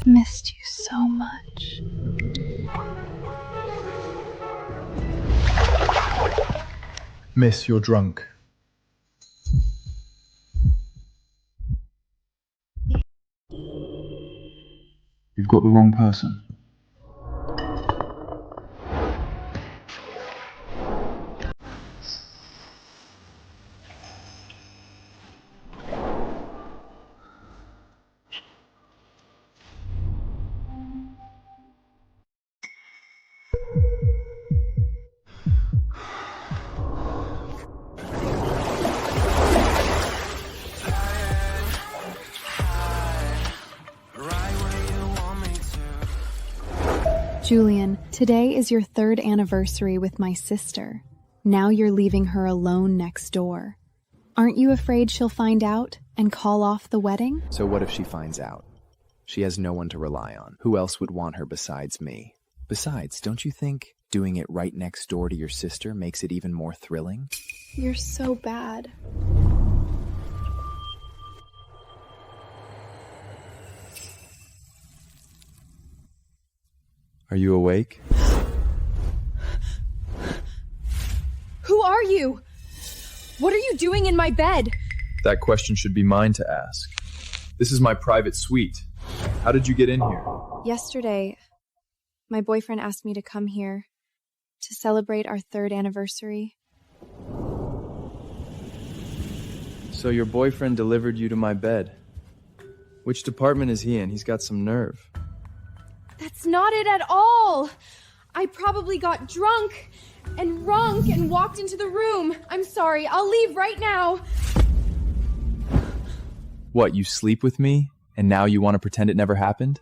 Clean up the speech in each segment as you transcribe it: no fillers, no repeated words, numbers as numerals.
Missed you so much. Miss, you're drunk. You've got the wrong person. Julian, today is your 3rd anniversary with my sister. Now you're leaving her alone next door. Aren't you afraid she'll find out and call off the wedding? So what if she finds out? She has no one to rely on. Who else would want her besides me? Besides, don't you think doing it right next door to your sister makes it even more thrilling? You're so bad. Are you awake? Who are you? What are you doing in my bed? That question should be mine to ask. This is my private suite. How did you get in here? Yesterday, my boyfriend asked me to come here to celebrate our 3rd anniversary. So your boyfriend delivered you to my bed. Which department is he in? He's got some nerve. That's not it at all. I probably got drunk and walked into the room. I'm sorry. I'll leave right now. What, you sleep with me, and now you want to pretend it never happened?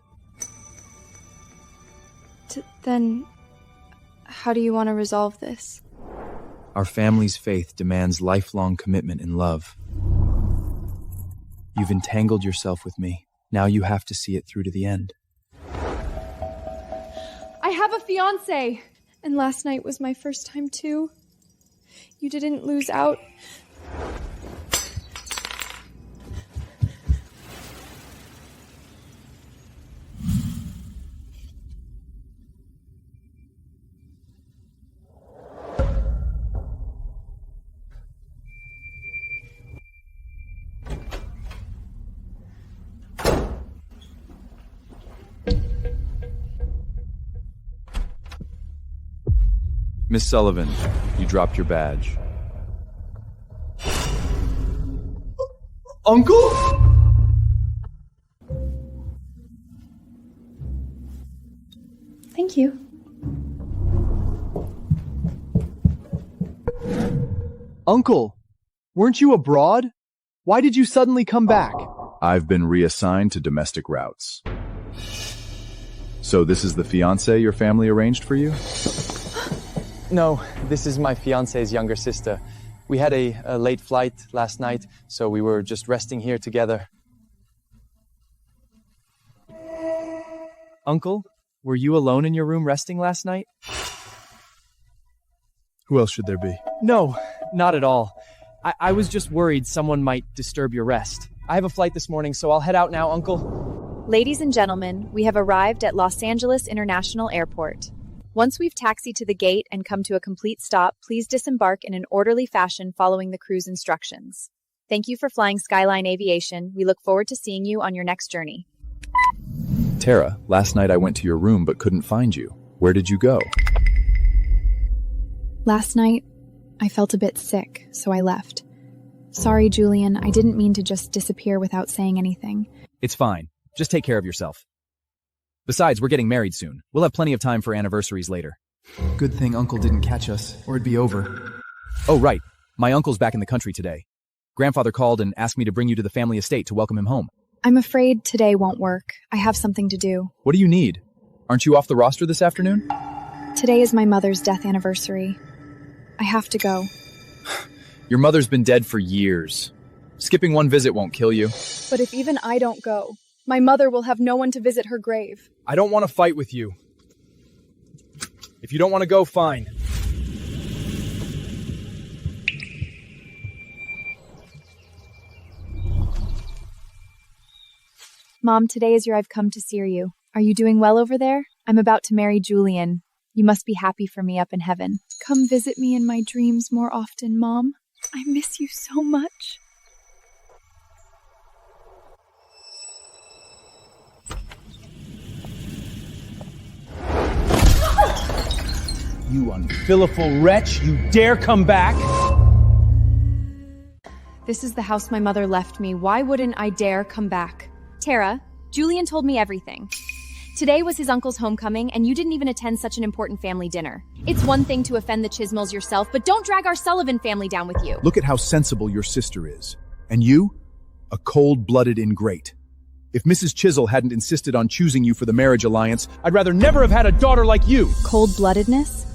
Then, how do you want to resolve this? Our family's faith demands lifelong commitment and love. You've entangled yourself with me. Now you have to see it through to the end. I have a fiancé. And last night was my first time too. You didn't lose out. Miss Sullivan, you dropped your badge. Uncle? Thank you. Uncle, weren't you abroad? Why did you suddenly come back? I've been reassigned to domestic routes. So this is the fiancé your family arranged for you? No, this is my fiance's younger sister. We had a late flight last night, so we were just resting here together. Uncle, were you alone in your room resting last night? Who else should there be? No, not at all. I was just worried someone might disturb your rest. I have a flight this morning, so I'll head out now, Uncle. Ladies and gentlemen, we have arrived at Los Angeles International Airport. Once we've taxied to the gate and come to a complete stop, please disembark in an orderly fashion following the crew's instructions. Thank you for flying Skyline Aviation. We look forward to seeing you on your next journey. Tara, last night I went to your room but couldn't find you. Where did you go? Last night, I felt a bit sick, so I left. Sorry, Julian, I didn't mean to just disappear without saying anything. It's fine. Just take care of yourself. Besides, we're getting married soon. We'll have plenty of time for anniversaries later. Good thing Uncle didn't catch us, or it'd be over. Oh, right. My uncle's back in the country today. Grandfather called and asked me to bring you to the family estate to welcome him home. I'm afraid today won't work. I have something to do. What do you need? Aren't you off the roster this afternoon? Today is my mother's death anniversary. I have to go. Your mother's been dead for years. Skipping one visit won't kill you. But if even I don't go, my mother will have no one to visit her grave. I don't want to fight with you. If you don't want to go, fine. Mom, today is your I've come to see you. Are you doing well over there? I'm about to marry Julian. You must be happy for me up in heaven. Come visit me in my dreams more often, Mom. I miss you so much. You unfilliful wretch, you dare come back? This is the house my mother left me. Why wouldn't I dare come back? Tara, Julian told me everything. Today was his uncle's homecoming, and you didn't even attend such an important family dinner. It's one thing to offend the Chismills yourself, but don't drag our Sullivan family down with you. Look at how sensible your sister is. And you? A cold-blooded ingrate. If Mrs. Chisel hadn't insisted on choosing you for the marriage alliance, I'd rather never have had a daughter like you. Cold-bloodedness?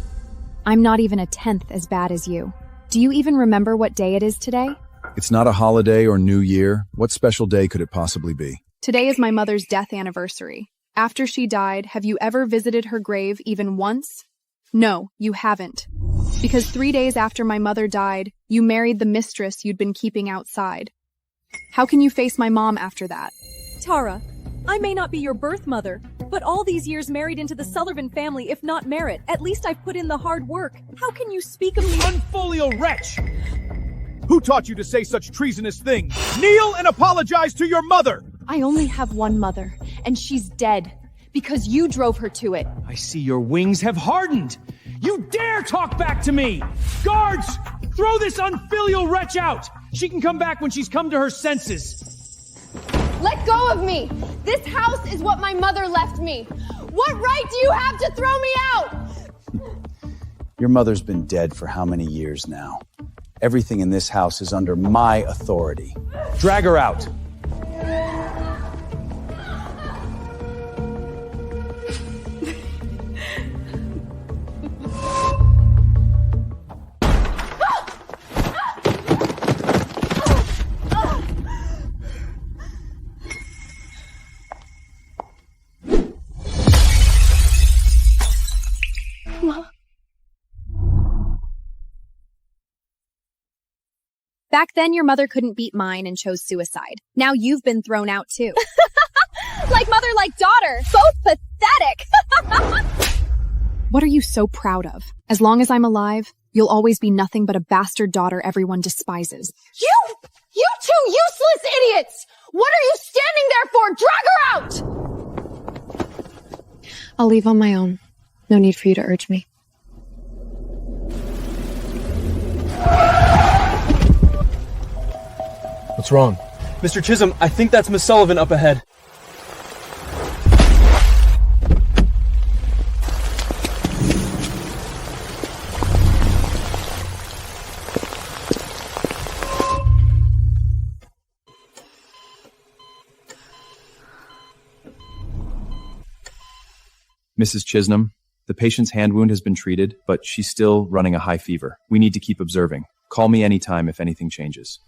I'm not even a tenth as bad as you. Do you even remember what day it is today? it's not a holiday or New Year. What special day could it possibly be? Today is my mother's death anniversary. After she died, have you ever visited her grave even once? No, you haven't. Because 3 days after my mother died, you married the mistress you'd been keeping outside. How can you face my mom after that? Tara, I may not be your birth mother, but all these years married into the Sullivan family, if not merit, at least I've put in the hard work. How can you speak of me? Unfolio wretch! Who taught you to say such treasonous things? Kneel and apologize to your mother! I only have one mother, and she's dead, because you drove her to it. I see your wings have hardened! You dare talk back to me! Guards! Throw this unfilial wretch out! She can come back when she's come to her senses. Let go of me! This house is what my mother left me. What right do you have to throw me out? Your mother's been dead for how many years now? Everything in this house is under my authority. Drag her out. Back then, your mother couldn't beat mine and chose suicide. Now you've been thrown out too. Like mother, like daughter. Both pathetic. What are you so proud of? As long as I'm alive, you'll always be nothing but a bastard daughter everyone despises. You two useless idiots! What are you standing there for? Drag her out! I'll leave on my own. No need for you to urge me. What's wrong? Mr. Chisholm, I think that's Miss Sullivan up ahead. Mrs. Chisholm, the patient's hand wound has been treated, but she's still running a high fever. We need to keep observing. Call me anytime if anything changes.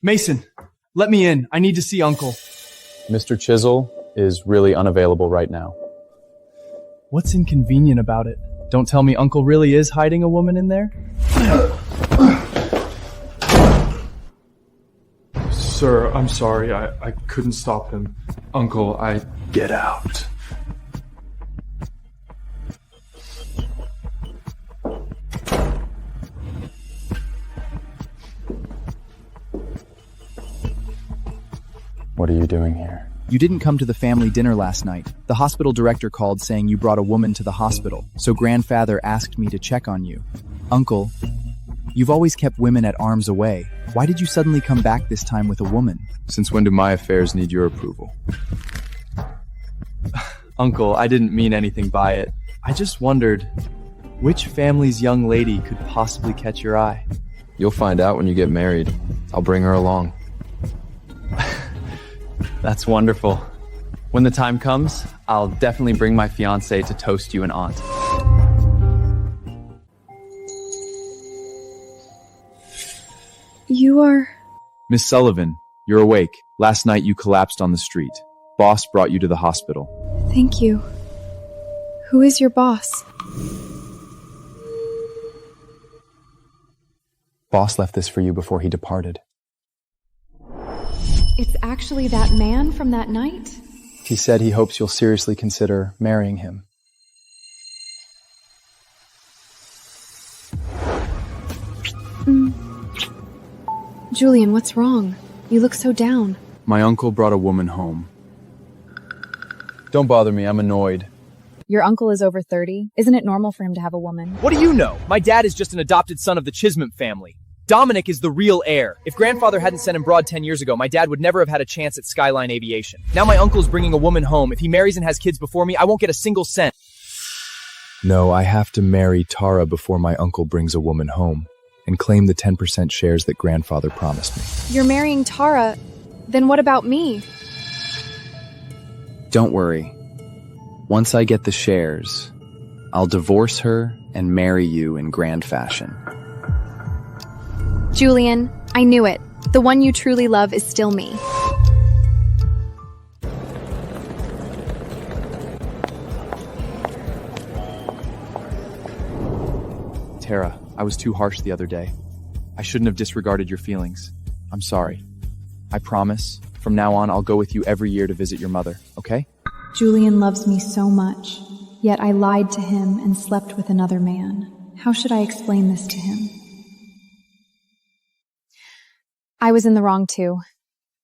Mason, let me in. I need to see Uncle. Mr. Chisel is really unavailable right now. What's inconvenient about it? Don't tell me Uncle really is hiding a woman in there? Sir, I'm sorry. I couldn't stop him. Uncle, get out. What are you doing here? You didn't come to the family dinner last night. The hospital director called saying you brought a woman to the hospital, so grandfather asked me to check on you. Uncle, you've always kept women at arm's away. Why did you suddenly come back this time with a woman? Since when do my affairs need your approval? Uncle, I didn't mean anything by it. I just wondered, which family's young lady could possibly catch your eye? You'll find out when you get married. I'll bring her along. That's wonderful. When the time comes, I'll definitely bring my fiancée to toast you an aunt. You are Miss Sullivan, you're awake. Last night you collapsed on the street. Boss brought you to the hospital. Thank you. Who is your boss? Boss left this for you before he departed. It's actually that man from that night? He said he hopes you'll seriously consider marrying him. Julian, what's wrong? You look so down. My uncle brought a woman home. Don't bother me, I'm annoyed. Your uncle is over 30. Isn't it normal for him to have a woman? What do you know? My dad is just an adopted son of the Chisholm family. Dominic is the real heir. If grandfather hadn't sent him abroad 10 years ago, my dad would never have had a chance at Skyline Aviation. Now my uncle's bringing a woman home. If he marries and has kids before me, I won't get a single cent. No, I have to marry Tara before my uncle brings a woman home and claim the 10% shares that grandfather promised me. You're marrying Tara. Then what about me? Don't worry. Once I get the shares, I'll divorce her and marry you in grand fashion. Julian, I knew it. The one you truly love is still me. Tara, I was too harsh the other day. I shouldn't have disregarded your feelings. I'm sorry. I promise, from now on, I'll go with you every year to visit your mother, okay? Julian loves me so much, yet I lied to him and slept with another man. How should I explain this to him? I was in the wrong too.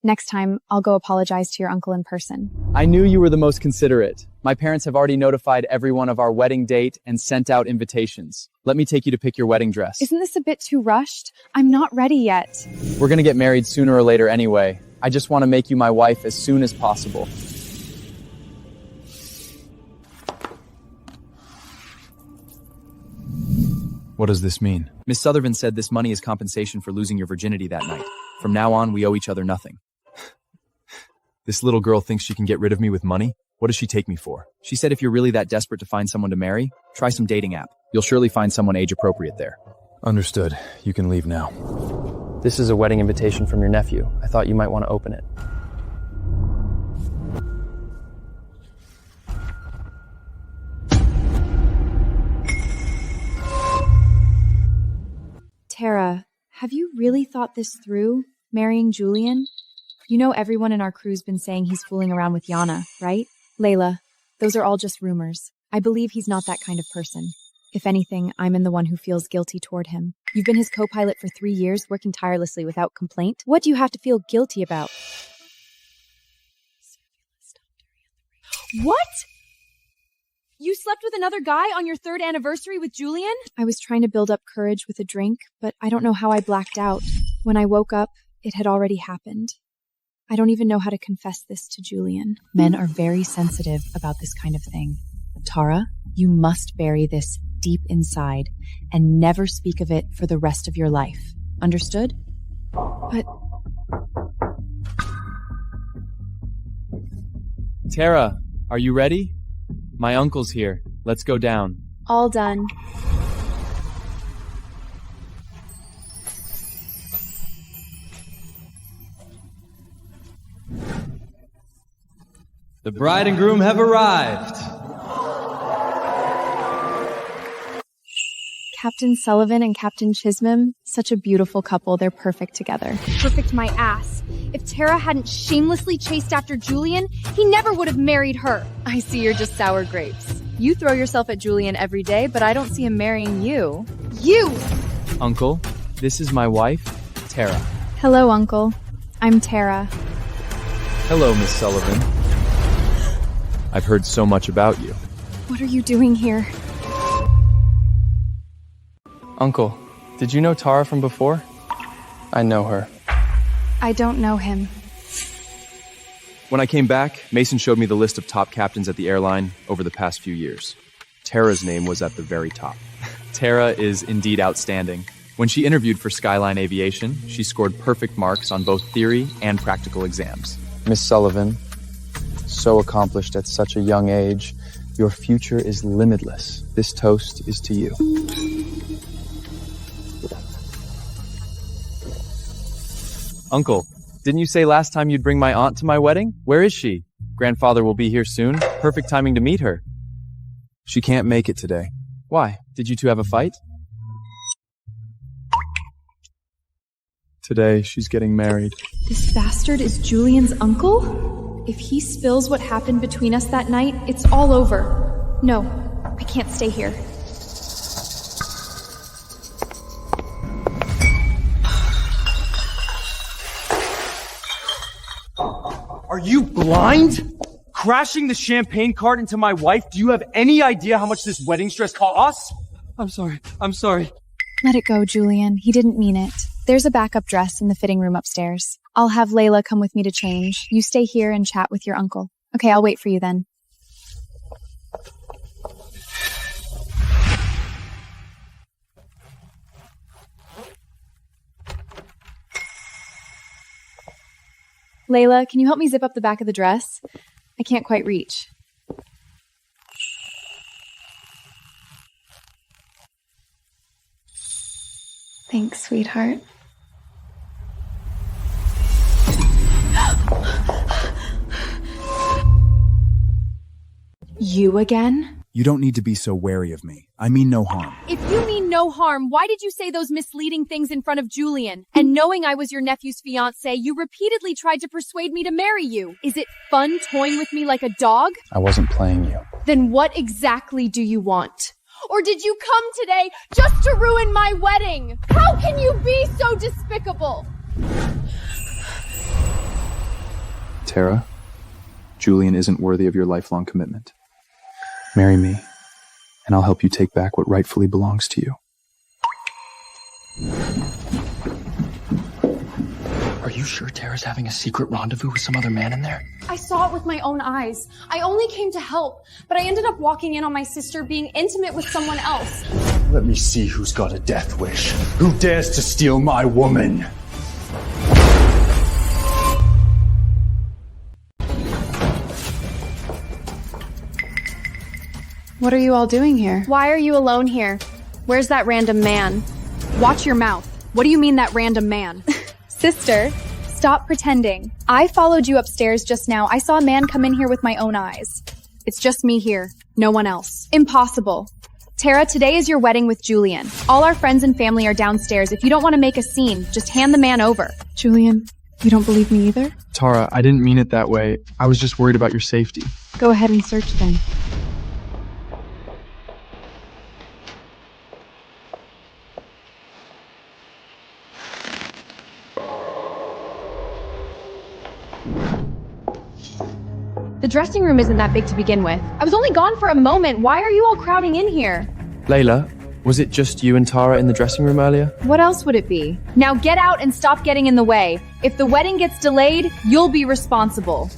Next time, I'll go apologize to your uncle in person. I knew you were the most considerate. My parents have already notified everyone of our wedding date and sent out invitations. Let me take you to pick your wedding dress. Isn't this a bit too rushed? I'm not ready yet. We're gonna get married sooner or later anyway. I just want to make you my wife as soon as possible. What does this mean? Miss Sutherland said this money is compensation for losing your virginity that night. From now on, we owe each other nothing. This little girl thinks she can get rid of me with money? What does she take me for? She said if you're really that desperate to find someone to marry, try some dating app. You'll surely find someone age appropriate there. Understood. You can leave now. This is a wedding invitation from your nephew. I thought you might want to open it. Tara, have you really thought this through, marrying Julian? You know everyone in our crew's been saying he's fooling around with Yana, right? Layla, those are all just rumors. I believe he's not that kind of person. If anything, I'm the one who feels guilty toward him. You've been his co-pilot for 3 years, working tirelessly without complaint. What do you have to feel guilty about? What? You slept with another guy on your 3rd anniversary with Julian? I was trying to build up courage with a drink, but I don't know how I blacked out. When I woke up, it had already happened. I don't even know how to confess this to Julian. Men are very sensitive about this kind of thing. Tara, you must bury this deep inside and never speak of it for the rest of your life. Understood? But... Tara, are you ready? My uncle's here. Let's go down. all done. The bride and groom have arrived. Captain Sullivan and Captain Chisholm, such a beautiful couple. They're perfect together. Perfect my ass. If Tara hadn't shamelessly chased after Julian, he never would have married her. I see you're just sour grapes. You throw yourself at Julian every day, but I don't see him marrying you. You! Uncle, this is my wife, Tara. Hello, Uncle. I'm Tara. Hello, Miss Sullivan. I've heard so much about you. What are you doing here? Uncle, did you know Tara from before? I know her. I don't know him. When I came back, Mason showed me the list of top captains at the airline over the past few years. Tara's name was at the very top. Tara is indeed outstanding. When she interviewed for Skyline Aviation, she scored perfect marks on both theory and practical exams. Miss Sullivan, so accomplished at such a young age, your future is limitless. This toast is to you. Uncle, didn't you say last time you'd bring my aunt to my wedding? Where is she? Grandfather will be here soon. Perfect timing to meet her. She can't make it today. Why? Did you two have a fight? Today, she's getting married. This bastard is Julian's uncle? If he spills what happened between us that night, it's all over. No, I can't stay here. Are you blind? Crashing the champagne cart into my wife? Do you have any idea how much this wedding dress cost us? I'm sorry. Let it go, Julian. He didn't mean it. There's a backup dress in the fitting room upstairs. I'll have Layla come with me to change. You stay here and chat with your uncle. Okay, I'll wait for you then. Layla, can you help me zip up the back of the dress? I can't quite reach. Thanks, sweetheart. You again? You don't need to be so wary of me. I mean no harm. If you mean no harm, why did you say those misleading things in front of Julian? And knowing I was your nephew's fiancé, you repeatedly tried to persuade me to marry you. Is it fun toying with me like a dog? I wasn't playing you. Then what exactly do you want? Or did you come today just to ruin my wedding? How can you be so despicable? Tara, Julian isn't worthy of your lifelong commitment. Marry me, and I'll help you take back what rightfully belongs to you. Are you sure Tara's having a secret rendezvous with some other man in there? I saw it with my own eyes. I only came to help, but I ended up walking in on my sister being intimate with someone else. Let me see who's got a death wish. Who dares to steal my woman? What are you all doing here? Why are you alone here? Where's that random man? Watch your mouth. What do you mean that random man? Sister, stop pretending. I followed you upstairs just now. I saw a man come in here with my own eyes. It's just me here, no one else. Impossible. Tara, today is your wedding with Julian. All our friends and family are downstairs. If you don't want to make a scene, just hand the man over. Julian, you don't believe me either? Tara, I didn't mean it that way. I was just worried about your safety. Go ahead and search then. The dressing room isn't that big to begin with. I was only gone for a moment. Why are you all crowding in here? Layla, was it just you and Tara in the dressing room earlier? What else would it be? Now get out and stop getting in the way. If the wedding gets delayed, you'll be responsible.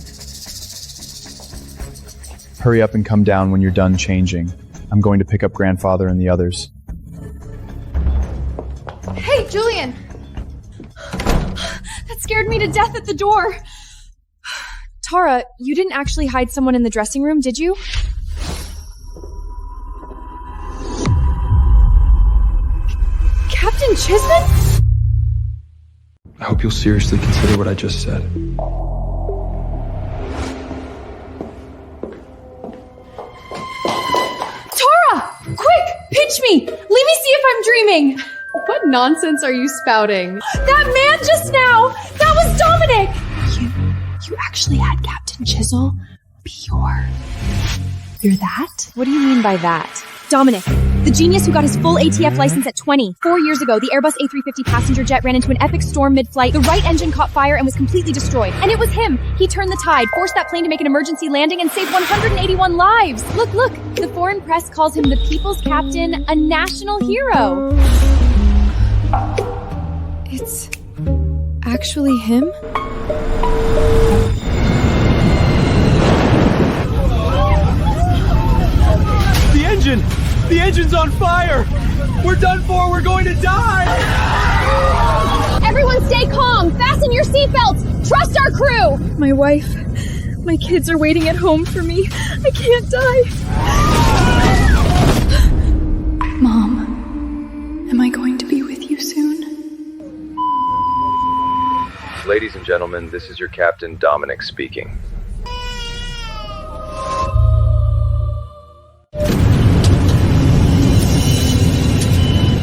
Hurry up and come down when you're done changing. I'm going to pick up Grandfather and the others. Hey, Julian! That scared me to death at the door. Tara, you didn't actually hide someone in the dressing room, did you? Captain Chisholm? I hope you'll seriously consider what I just said. Tara! Quick! Pinch me! Let me see if I'm dreaming! What nonsense are you spouting? That man just now! That was Dominic! You actually had Captain Chisel be you're that? What do you mean by that? Dominic, the genius who got his full ATF license at 20. 4 years ago, the Airbus A350 passenger jet ran into an epic storm mid-flight. The right engine caught fire and was completely destroyed. And it was him. He turned the tide, forced that plane to make an emergency landing, and saved 181 lives. Look, look. The foreign press calls him the people's captain, a national hero. It's actually him? The engine's on fire! We're done for! We're going to die! Everyone stay calm! Fasten your seatbelts! Trust our crew! My wife, my kids are waiting at home for me. I can't die. Mom, am I going to be with you soon? Ladies and gentlemen, this is your captain, Dominic, speaking.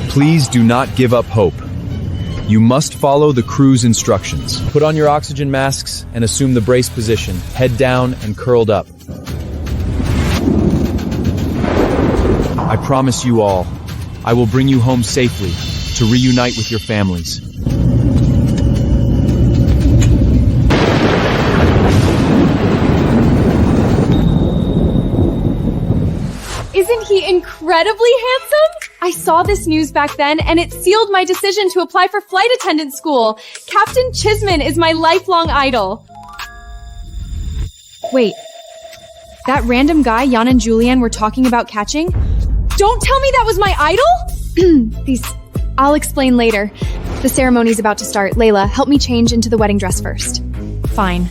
Please do not give up hope. You must follow the crew's instructions. Put on your oxygen masks and assume the brace position, head down and curled up. I promise you all, I will bring you home safely to reunite with your families. Isn't he incredibly handsome? I saw this news back then, and it sealed my decision to apply for flight attendant school. Captain Chisman is my lifelong idol. Wait, that random guy Jan and Julian were talking about catching? Don't tell me that was my idol? I'll explain later. The ceremony's about to start. Layla, help me change into the wedding dress first. Fine.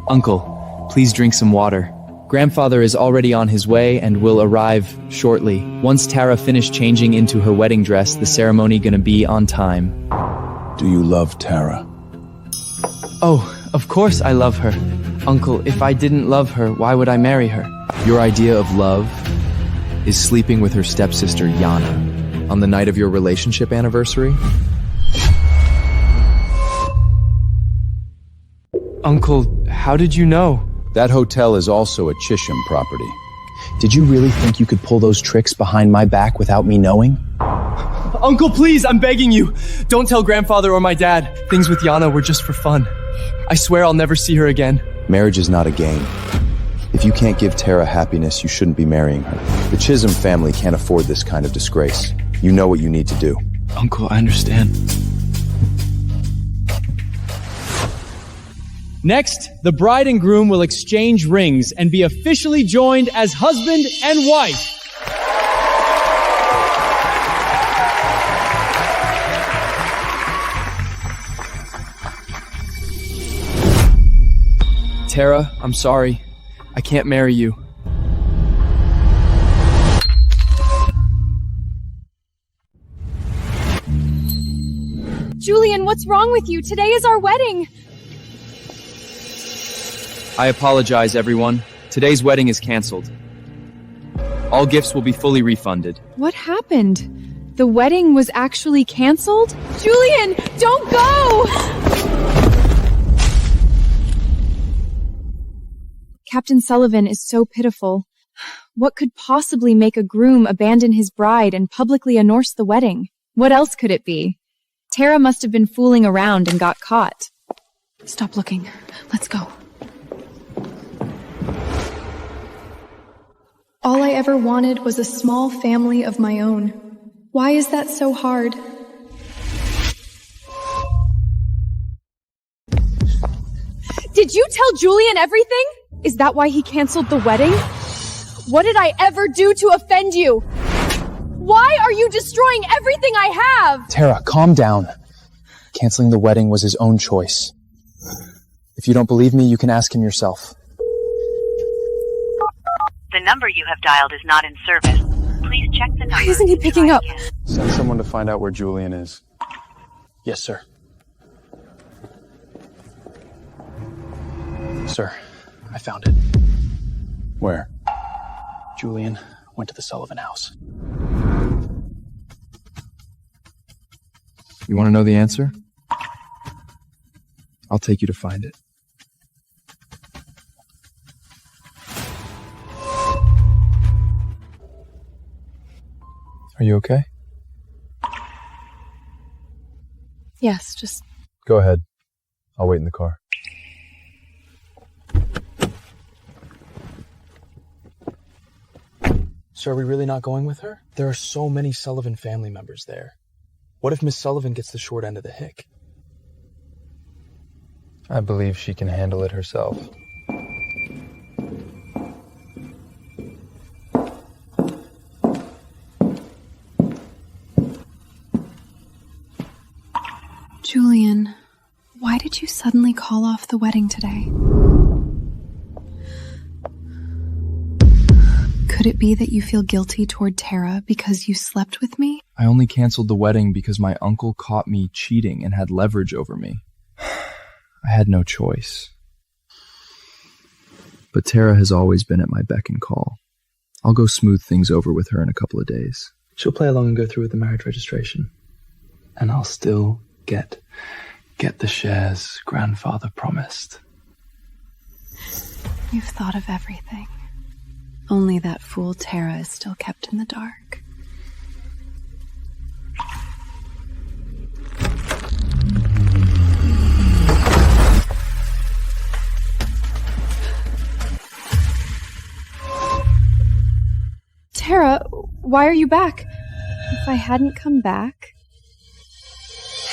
Uncle, please drink some water. Grandfather is already on his way and will arrive shortly. Once Tara finished changing into her wedding dress, the ceremony gonna be on time. Do you love Tara? Oh, of course I love her. Uncle, if I didn't love her, why would I marry her? Your idea of love is sleeping with her stepsister, Yana, on the night of your relationship anniversary? Uncle, how did you know? That hotel is also a Chisholm property. Did you really think you could pull those tricks behind my back without me knowing? Uncle, please, I'm begging you. Don't tell grandfather or my dad. Things with Yana were just for fun. I swear I'll never see her again. Marriage is not a game. If you can't give Tara happiness, you shouldn't be marrying her. The Chisholm family can't afford this kind of disgrace. You know what you need to do. Uncle, I understand. Next, the bride and groom will exchange rings and be officially joined as husband and wife. Tara, I'm sorry. I can't marry you. Julian, what's wrong with you? Today is our wedding. I apologize, everyone. Today's wedding is canceled. All gifts will be fully refunded. What happened? The wedding was actually canceled? Julian, don't go! Captain Sullivan is so pitiful. What could possibly make a groom abandon his bride and publicly announce the wedding? What else could it be? Tara must have been fooling around and got caught. Stop looking. Let's go. All I ever wanted was a small family of my own. Why is that so hard? Did you tell Julian everything? Is that why he canceled the wedding? What did I ever do to offend you? Why are you destroying everything I have? Tara, calm down. Canceling the wedding was his own choice. If you don't believe me, you can ask him yourself. The number you have dialed is not in service. Please check the number. Why isn't he picking up? Send someone to find out where Julian is. Yes, sir. Sir, I found it. Where? Julian went to the Sullivan house. You want to know the answer? I'll take you to find it. Are you okay? Yes, just... Go ahead. I'll wait in the car. So are we really not going with her? There are so many Sullivan family members there. What if Miss Sullivan gets the short end of the hick? I believe she can handle it herself. Julian, why did you suddenly call off the wedding today? Could Could it be that you feel guilty toward Tara because you slept with me? I only canceled the wedding because my uncle caught me cheating and had leverage over me. I had no choice. But Tara has always been at my beck and call. I'll go smooth things over with her in a couple of days. She'll play along and go through with the marriage registration. And I'll still get the shares grandfather promised. You've thought of everything. Only that fool Tara is still kept in the dark. Tara, why are you back? If I hadn't come back,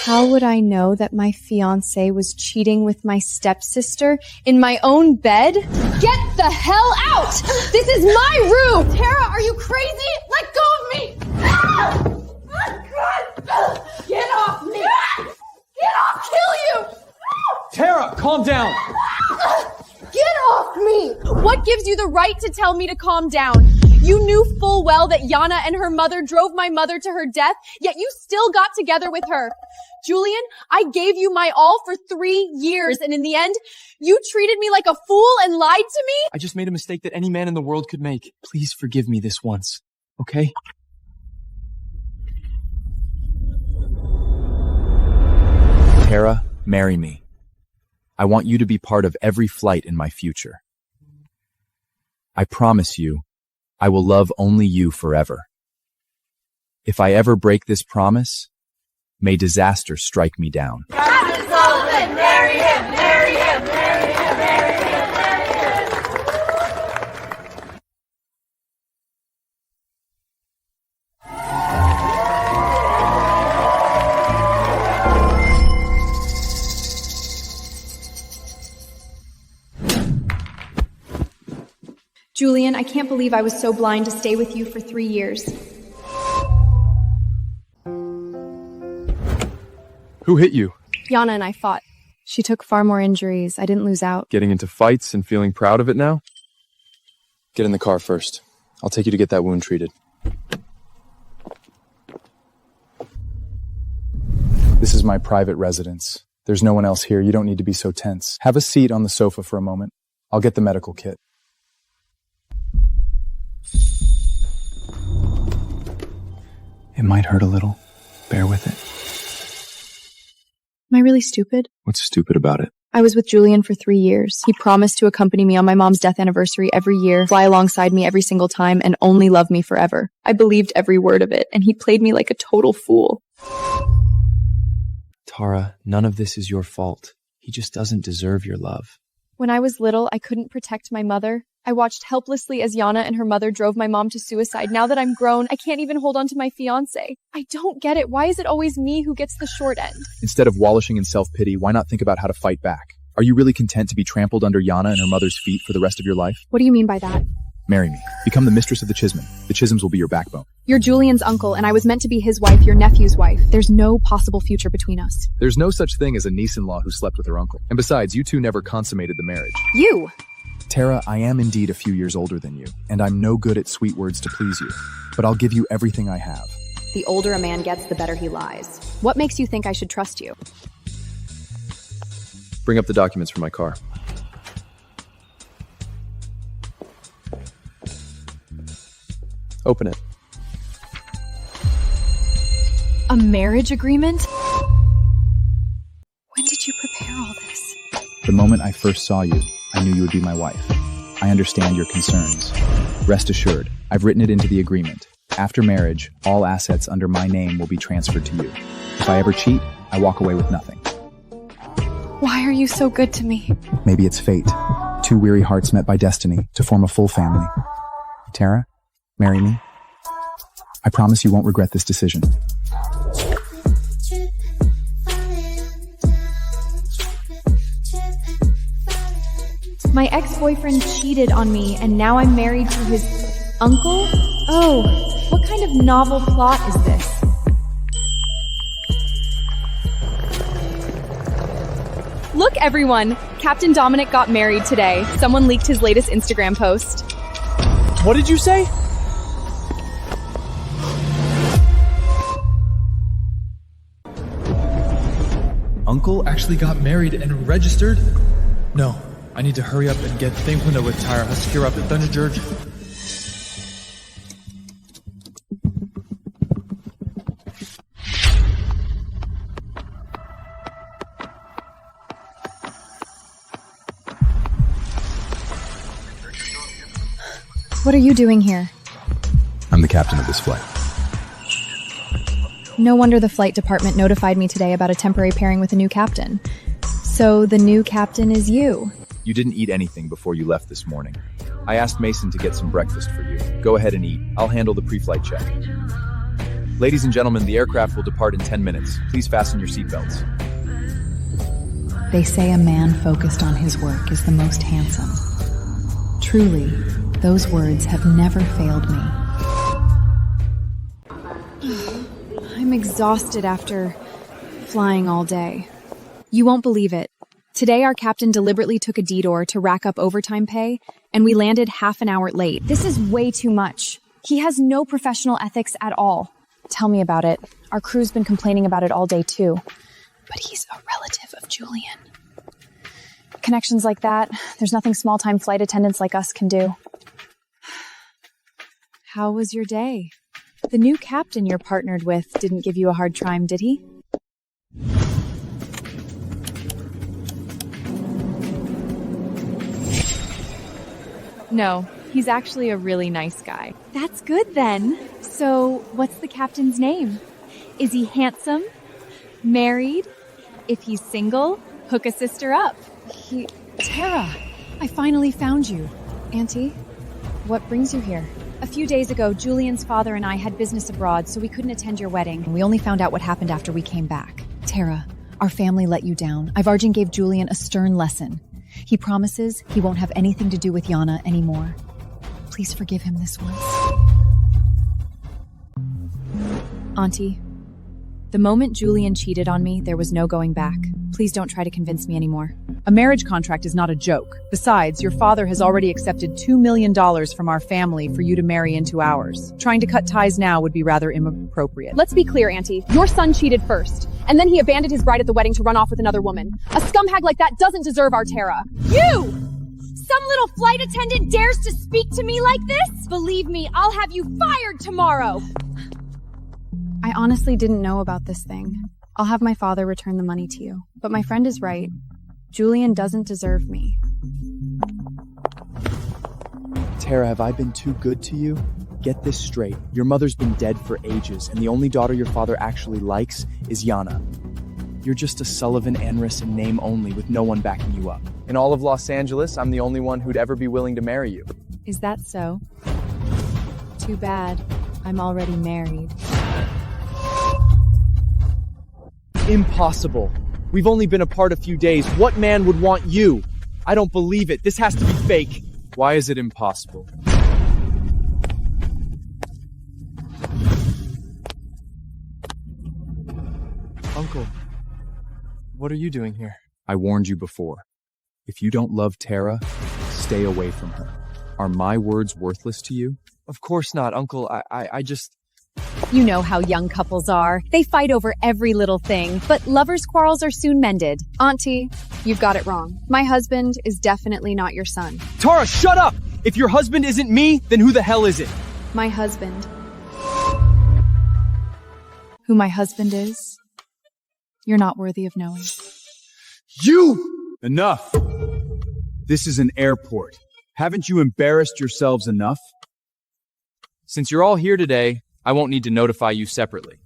how would I know that my fiancé was cheating with my stepsister in my own bed? Get the hell out! This is my room! Tara, are you crazy? Let go of me! Get off me! Get off! Kill you! Tara, calm down! Get off me! What gives you the right to tell me to calm down? You knew full well that Yana and her mother drove my mother to her death, yet you still got together with her. Julian, I gave you my all for 3 years, and in the end, you treated me like a fool and lied to me? I just made a mistake that any man in the world could make. Please forgive me this once, okay? Tara, marry me. I want you to be part of every flight in my future. I promise you, I will love only you forever. If I ever break this promise, may disaster strike me down. Captain Sullivan, marry him, marry him, marry him, marry him, marry him. Julian, I can't believe I was so blind to stay with you for 3 years. Who hit you? Yana and I fought. She took far more injuries. I didn't lose out. Getting into fights and feeling proud of it now? Get in the car first. I'll take you to get that wound treated. This is my private residence. There's no one else here. You don't need to be so tense. Have a seat on the sofa for a moment. I'll get the medical kit. It might hurt a little. Bear with it. Am I really stupid? What's stupid about it? I was with Julian for 3 years. He promised to accompany me on my mom's death anniversary every year, fly alongside me every single time, and only love me forever. I believed every word of it, and he played me like a total fool. Tara, none of this is your fault. He just doesn't deserve your love. When I was little, I couldn't protect my mother. I watched helplessly as Yana and her mother drove my mom to suicide. Now that I'm grown, I can't even hold on to my fiancé. I don't get it. Why is it always me who gets the short end? Instead of wallowing in self-pity, why not think about how to fight back? Are you really content to be trampled under Yana and her mother's feet for the rest of your life? What do you mean by that? Marry me. Become the mistress of the Chisholm. The Chisholms will be your backbone. You're Julian's uncle, and I was meant to be his wife, your nephew's wife. There's no possible future between us. There's no such thing as a niece-in-law who slept with her uncle. And besides, you two never consummated the marriage. You! Tara, I am indeed a few years older than you, and I'm no good at sweet words to please you. But I'll give you everything I have. The older a man gets, the better he lies. What makes you think I should trust you? Bring up the documents from my car. Open it. A marriage agreement? When did you prepare all this? The moment I first saw you, I knew you would be my wife. I understand your concerns. Rest assured, I've written it into the agreement. After marriage, all assets under my name will be transferred to you. If I ever cheat, I walk away with nothing. Why are you so good to me? Maybe it's fate. 2 weary hearts met by destiny to form a full family. Tara, marry me. I promise you won't regret this decision. My ex-boyfriend cheated on me, and now I'm married to his uncle? Oh, what kind of novel plot is this? Look, everyone! Captain Dominic got married today. Someone leaked his latest Instagram post. What did you say? uncle actually got married and registered? No, I need to hurry up and get Window with Tyra. Let's gear up at Thunder George. What are you doing here? I'm the captain of this flight. No wonder the flight department notified me today about a temporary pairing with a new captain. So the new captain is you. You didn't eat anything before you left this morning. I asked Mason to get some breakfast for you. Go ahead and eat. I'll handle the pre-flight check. Ladies and gentlemen, the aircraft will depart in 10 minutes. Please fasten your seatbelts. They say a man focused on his work is the most handsome. Truly, those words have never failed me. I'm exhausted after flying all day. You won't believe it. Today our captain deliberately took a detour to rack up overtime pay, and we landed half an hour late. This is way too much. He has no professional ethics at all. Tell me about it. Our crew's been complaining about it all day too. But he's a relative of Julian. Connections like that, there's nothing small-time flight attendants like us can do. How was your day? The new captain you're partnered with didn't give you a hard time, did he? No, he's actually a really nice guy. That's good then. So, what's the captain's name? Is he handsome? Married? If he's single, hook a sister up. Tara, I finally found you. Auntie, what brings you here? A few days ago, Julian's father and I had business abroad, so we couldn't attend your wedding. We only found out what happened after we came back. Tara, our family let you down. Ivarjan gave Julian a stern lesson. He promises he won't have anything to do with Yana anymore. Please forgive him this once. Auntie, the moment Julian cheated on me, there was no going back. Please don't try to convince me anymore. A marriage contract is not a joke. Besides, your father has already accepted $2 million from our family for you to marry into ours. Trying to cut ties now would be rather inappropriate. Let's be clear, Auntie. Your son cheated first, and then he abandoned his bride at the wedding to run off with another woman. A scumbag like that doesn't deserve our Tara. You! Some little flight attendant dares to speak to me like this? Believe me, I'll have you fired tomorrow! I honestly didn't know about this thing. I'll have my father return the money to you. But my friend is right. Julian doesn't deserve me. Tara, have I been too good to you? Get this straight. Your mother's been dead for ages, and the only daughter your father actually likes is Yana. You're just a Sullivan Enris in name only, with no one backing you up. In all of Los Angeles, I'm the only one who'd ever be willing to marry you. Is that so? Too bad. I'm already married. Impossible. We've only been apart a few days. What man would want you? I don't believe it. This has to be fake. Why is it impossible? Uncle, what are you doing here? I warned you before. If you don't love Tara, stay away from her. Are my words worthless to you? Of course not, Uncle. I just... You know how young couples are. They fight over every little thing, but lovers' quarrels are soon mended. Auntie, you've got it wrong. My husband is definitely not your son. Tara, shut up! If your husband isn't me, then who the hell is it? My husband. Who my husband is, you're not worthy of knowing. You! Enough! This is an airport. Haven't you embarrassed yourselves enough? Since you're all here today, I won't need to notify you separately.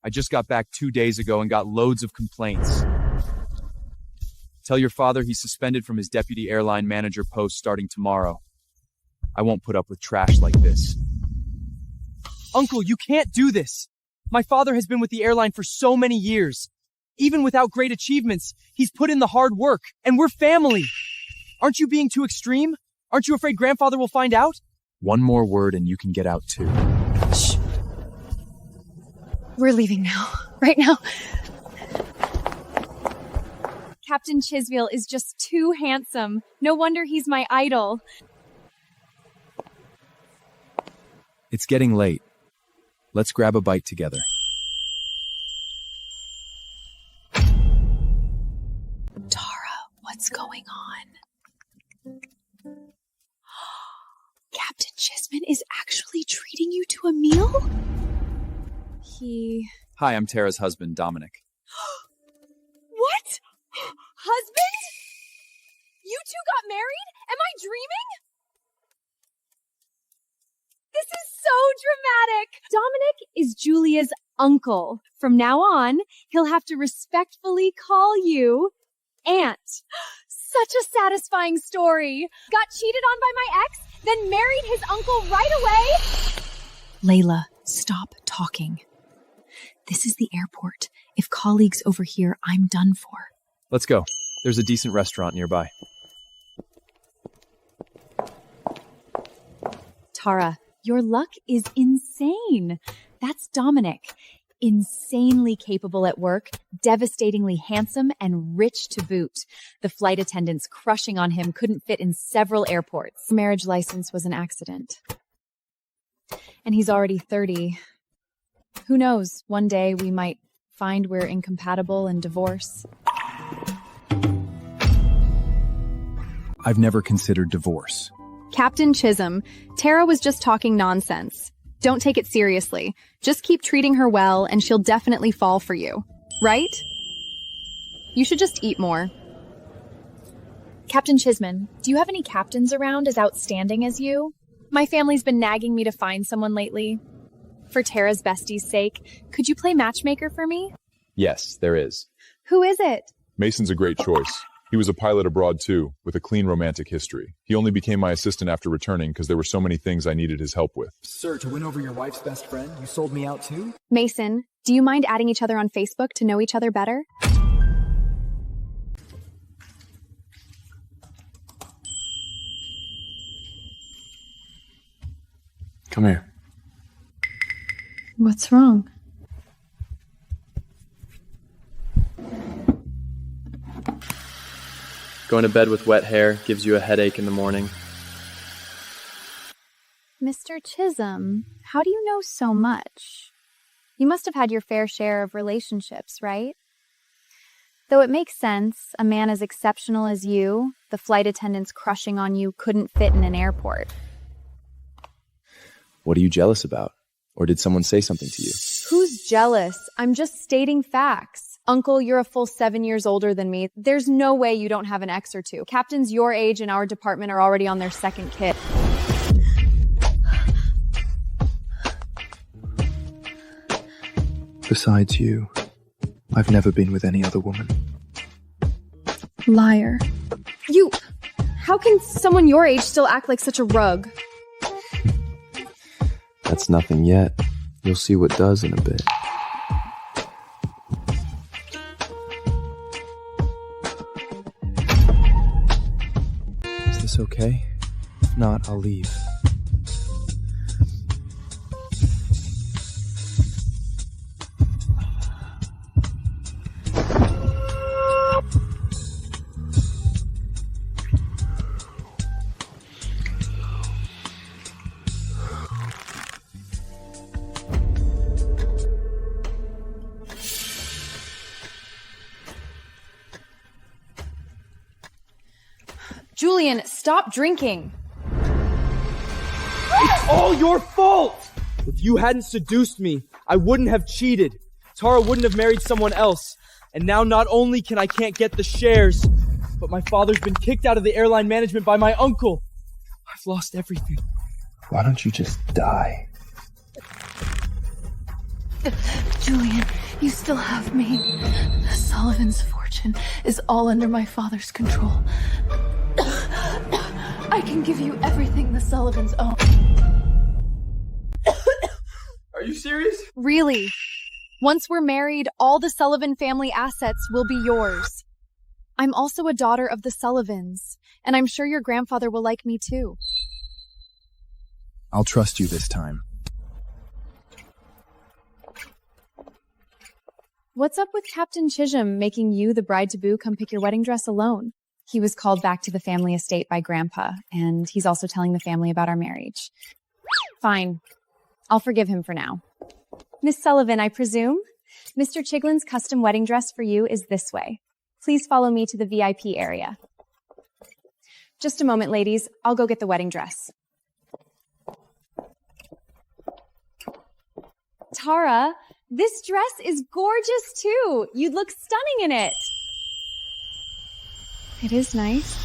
I just got back 2 days ago and got loads of complaints. Tell your father he's suspended from his deputy airline manager post starting tomorrow. I won't put up with trash like this. Uncle, you can't do this. My father has been with the airline for so many years. Even without great achievements, he's put in the hard work, and we're family. Aren't you being too extreme? Aren't you afraid grandfather will find out? One more word and you can get out too. Shh. We're leaving now. Right now. Captain Chisville is just too handsome. No wonder he's my idol. It's getting late. Let's grab a bite together. Tara, what's going on? Captain Chisholm is actually treating you to a meal? Hi, I'm Tara's husband, Dominic. What? Husband? You two got married? Am I dreaming? This is so dramatic. Dominic is Julia's uncle. From now on, he'll have to respectfully call you Aunt. Such a satisfying story. Got cheated on by my ex, then married his uncle right away. Layla, stop talking. This is the airport. If colleagues overhear, I'm done for. Let's go. There's a decent restaurant nearby. Tara, your luck is insane. That's Dominic. Insanely capable at work, devastatingly handsome, and rich to boot. The flight attendants crushing on him couldn't fit in several airports. Marriage license was an accident. And he's already 30. Who knows, one day we might find we're incompatible and divorce. I've never considered divorce. Captain Chisholm, Tara was just talking nonsense. Don't take it seriously. Just keep treating her well and she'll definitely fall for you. Right? You should just eat more. Captain Chisholm, do you have any captains around as outstanding as you? My family's been nagging me to find someone lately. For Tara's bestie's sake, could you play matchmaker for me? Yes, there is. Who is it? Mason's a great choice. He was a pilot abroad too, with a clean romantic history. He only became my assistant after returning because there were so many things I needed his help with. Sir, to win over your wife's best friend, you sold me out too? Mason, do you mind adding each other on Facebook to know each other better? Come here. What's wrong? Going to bed with wet hair gives you a headache in the morning. Mr. Chisholm, how do you know so much? You must have had your fair share of relationships, right? Though it makes sense, a man as exceptional as you, the flight attendants crushing on you couldn't fit in an airport. What are you jealous about? Or did someone say something to you? Who's jealous? I'm just stating facts. Uncle, you're a full 7 years older than me. There's no way you don't have an ex or two. Captains your age in our department are already on their second kid. Besides you, I've never been with any other woman. Liar. How can someone your age still act like such a rug? That's nothing yet. You'll see what does in a bit. Is this okay? If not, I'll leave. Julian, stop drinking. It's all your fault! If you hadn't seduced me, I wouldn't have cheated. Tara wouldn't have married someone else. And now not only can't get the shares, but my father's been kicked out of the airline management by my uncle. I've lost everything. Why don't you just die? Julian, you still have me. Sullivan's fortune is all under my father's control. I can give you everything the Sullivans own. Are you serious? Really? Once we're married, all the Sullivan family assets will be yours. I'm also a daughter of the Sullivans, and I'm sure your grandfather will like me too. I'll trust you this time. What's up with Captain Chisholm making you, the bride-to-be, come pick your wedding dress alone? He was called back to the family estate by Grandpa, and he's also telling the family about our marriage. Fine. I'll forgive him for now. Miss Sullivan, I presume? Mr. Chiglin's custom wedding dress for you is this way. Please follow me to the VIP area. Just a moment, ladies. I'll go get the wedding dress. Tara, this dress is gorgeous too. You'd look stunning in it. It is nice.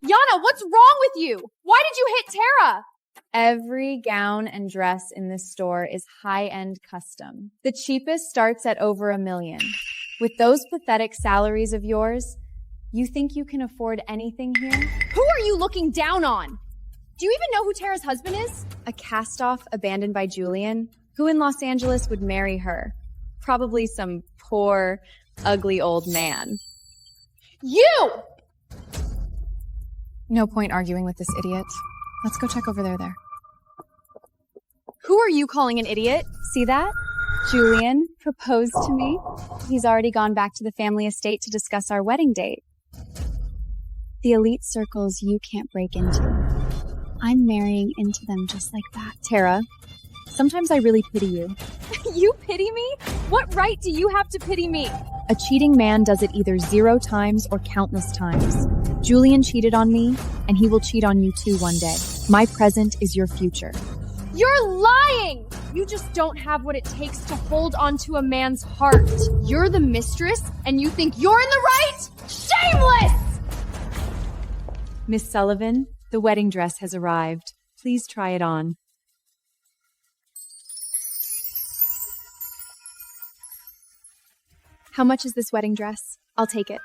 Yana, what's wrong with you? Why did you hit Tara? Every gown and dress in this store is high-end custom. The cheapest starts at over $1 million. With those pathetic salaries of yours, you think you can afford anything here? Who are you looking down on? Do you even know who Tara's husband is? A cast-off abandoned by Julian. Who in Los Angeles would marry her? Probably some poor, ugly old man. You! No point arguing with this idiot. Let's go check over there. Who are you calling an idiot? See that? Julian proposed to me. He's already gone back to the family estate to discuss our wedding date. The elite circles you can't break into. I'm marrying into them just like that. Tara, sometimes I really pity you. You pity me? What right do you have to pity me? A cheating man does it either 0 times or countless times. Julian cheated on me, and he will cheat on you too one day. My present is your future. You're lying! You just don't have what it takes to hold onto a man's heart. You're the mistress, and you think you're in the right? Shameless! Miss Sullivan, the wedding dress has arrived. Please try it on. How much is this wedding dress? I'll take it.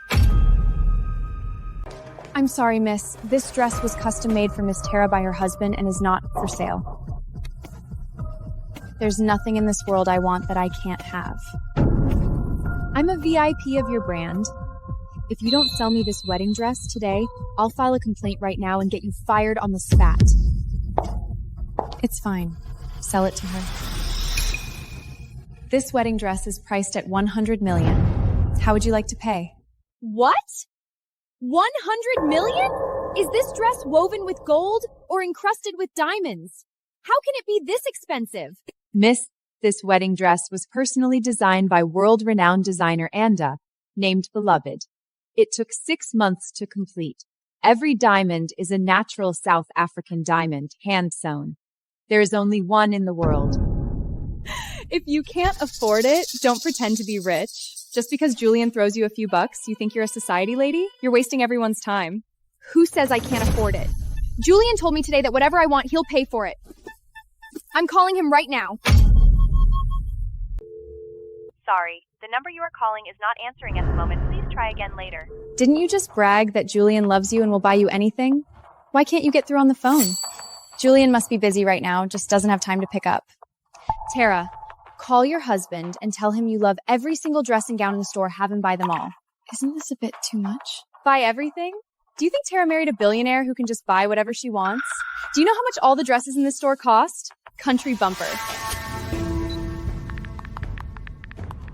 I'm sorry, miss. This dress was custom made for Miss Tara by her husband and is not for sale. There's nothing in this world I want that I can't have. I'm a VIP of your brand. If you don't sell me this wedding dress today, I'll file a complaint right now and get you fired on the spot. It's fine. Sell it to her. This wedding dress is priced at $100 million. How would you like to pay? What? 100 million? Is this dress woven with gold or encrusted with diamonds? How can it be this expensive? Miss, this wedding dress was personally designed by world-renowned designer Anda, named Beloved. It took 6 months to complete. Every diamond is a natural South African diamond, hand-sewn. There is only one in the world. If you can't afford it, don't pretend to be rich. Just because Julian throws you a few bucks, you think you're a society lady? You're wasting everyone's time. Who says I can't afford it? Julian told me today that whatever I want, he'll pay for it. I'm calling him right now. Sorry, the number you are calling is not answering at the moment. Please try again later. Didn't you just brag that Julian loves you and will buy you anything? Why can't you get through on the phone? Julian must be busy right now, just doesn't have time to pick up. Tara, call your husband and tell him you love every single dress and gown in the store. Have him buy them all. Isn't this a bit too much? Buy everything? Do you think Tara married a billionaire who can just buy whatever she wants? Do you know how much all the dresses in this store cost? Country bumper.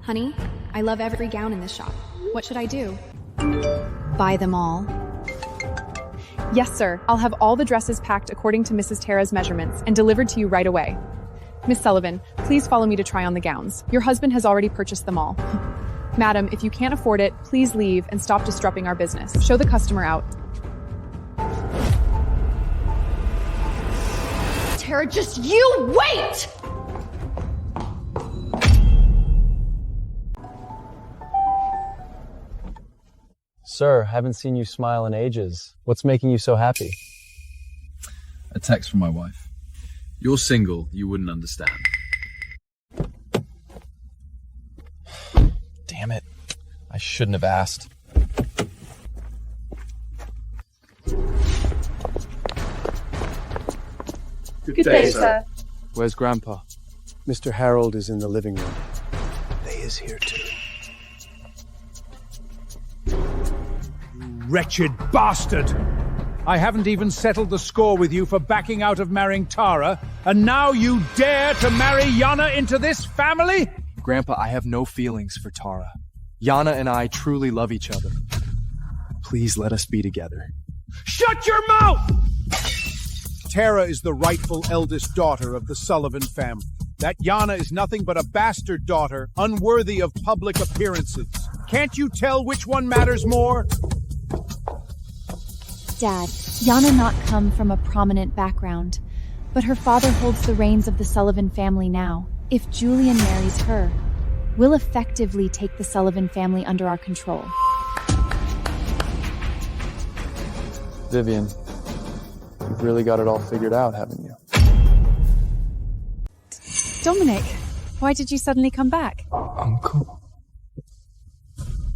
Honey, I love every gown in this shop. What should I do? Buy them all. Yes, sir. I'll have all the dresses packed according to Mrs. Tara's measurements and delivered to you right away. Miss Sullivan, please follow me to try on the gowns. Your husband has already purchased them all. Madam, if you can't afford it, please leave and stop disrupting our business. Show the customer out. Tara, just you wait! Sir, haven't seen you smile in ages. What's making you so happy? A text from my wife. You're single, you wouldn't understand. Damn it. I shouldn't have asked. Good day, sir. Where's Grandpa? Mr. Harold is in the living room. They is here too. Wretched bastard! I haven't even settled the score with you for backing out of marrying Tara, and now you dare to marry Yana into this family? Grandpa, I have no feelings for Tara. Yana and I truly love each other. Please let us be together. Shut your mouth! Tara is the rightful eldest daughter of the Sullivan family. That Yana is nothing but a bastard daughter, unworthy of public appearances. Can't you tell which one matters more? Dad, Yana not come from a prominent background, but her father holds the reins of the Sullivan family now. If Julian marries her, we'll effectively take the Sullivan family under our control. Vivian, you've really got it all figured out, haven't you? Dominic, why did you suddenly come back? Uncle.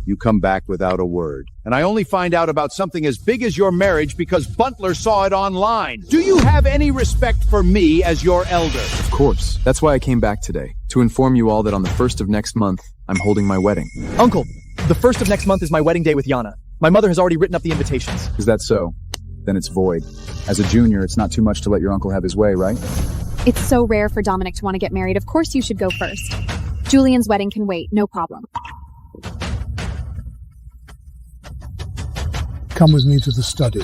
You come back without a word. And I only find out about something as big as your marriage because Butler saw it online. Do you have any respect for me as your elder? Of course. That's why I came back today. To inform you all that on the 1st of next month, I'm holding my wedding. Uncle, the 1st of next month is my wedding day with Yana. My mother has already written up the invitations. Is that so? Then it's void. As a junior, it's not too much to let your uncle have his way, right? It's so rare for Dominic to want to get married. Of course you should go first. Julian's wedding can wait, no problem. Come with me to the study.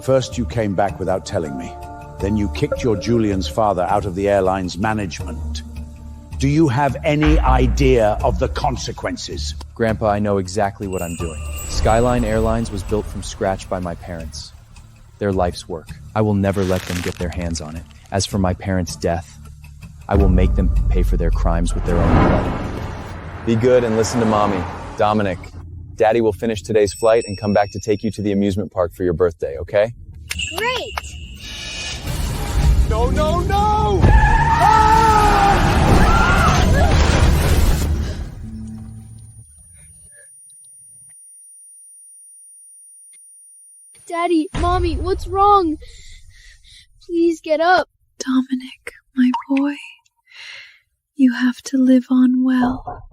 First you came back without telling me. Then you kicked your Julian's father out of the airline's management. Do you have any idea of the consequences? Grandpa, I know exactly what I'm doing. Skyline Airlines was built from scratch by my parents. Their life's work. I will never let them get their hands on it. As for my parents' death, I will make them pay for their crimes with their own blood. Be good and listen to Mommy. Dominic, Daddy will finish today's flight and come back to take you to the amusement park for your birthday, okay? Great! No, no, no! Daddy, Mommy, what's wrong? Please get up. Dominic, my boy, you have to live on well.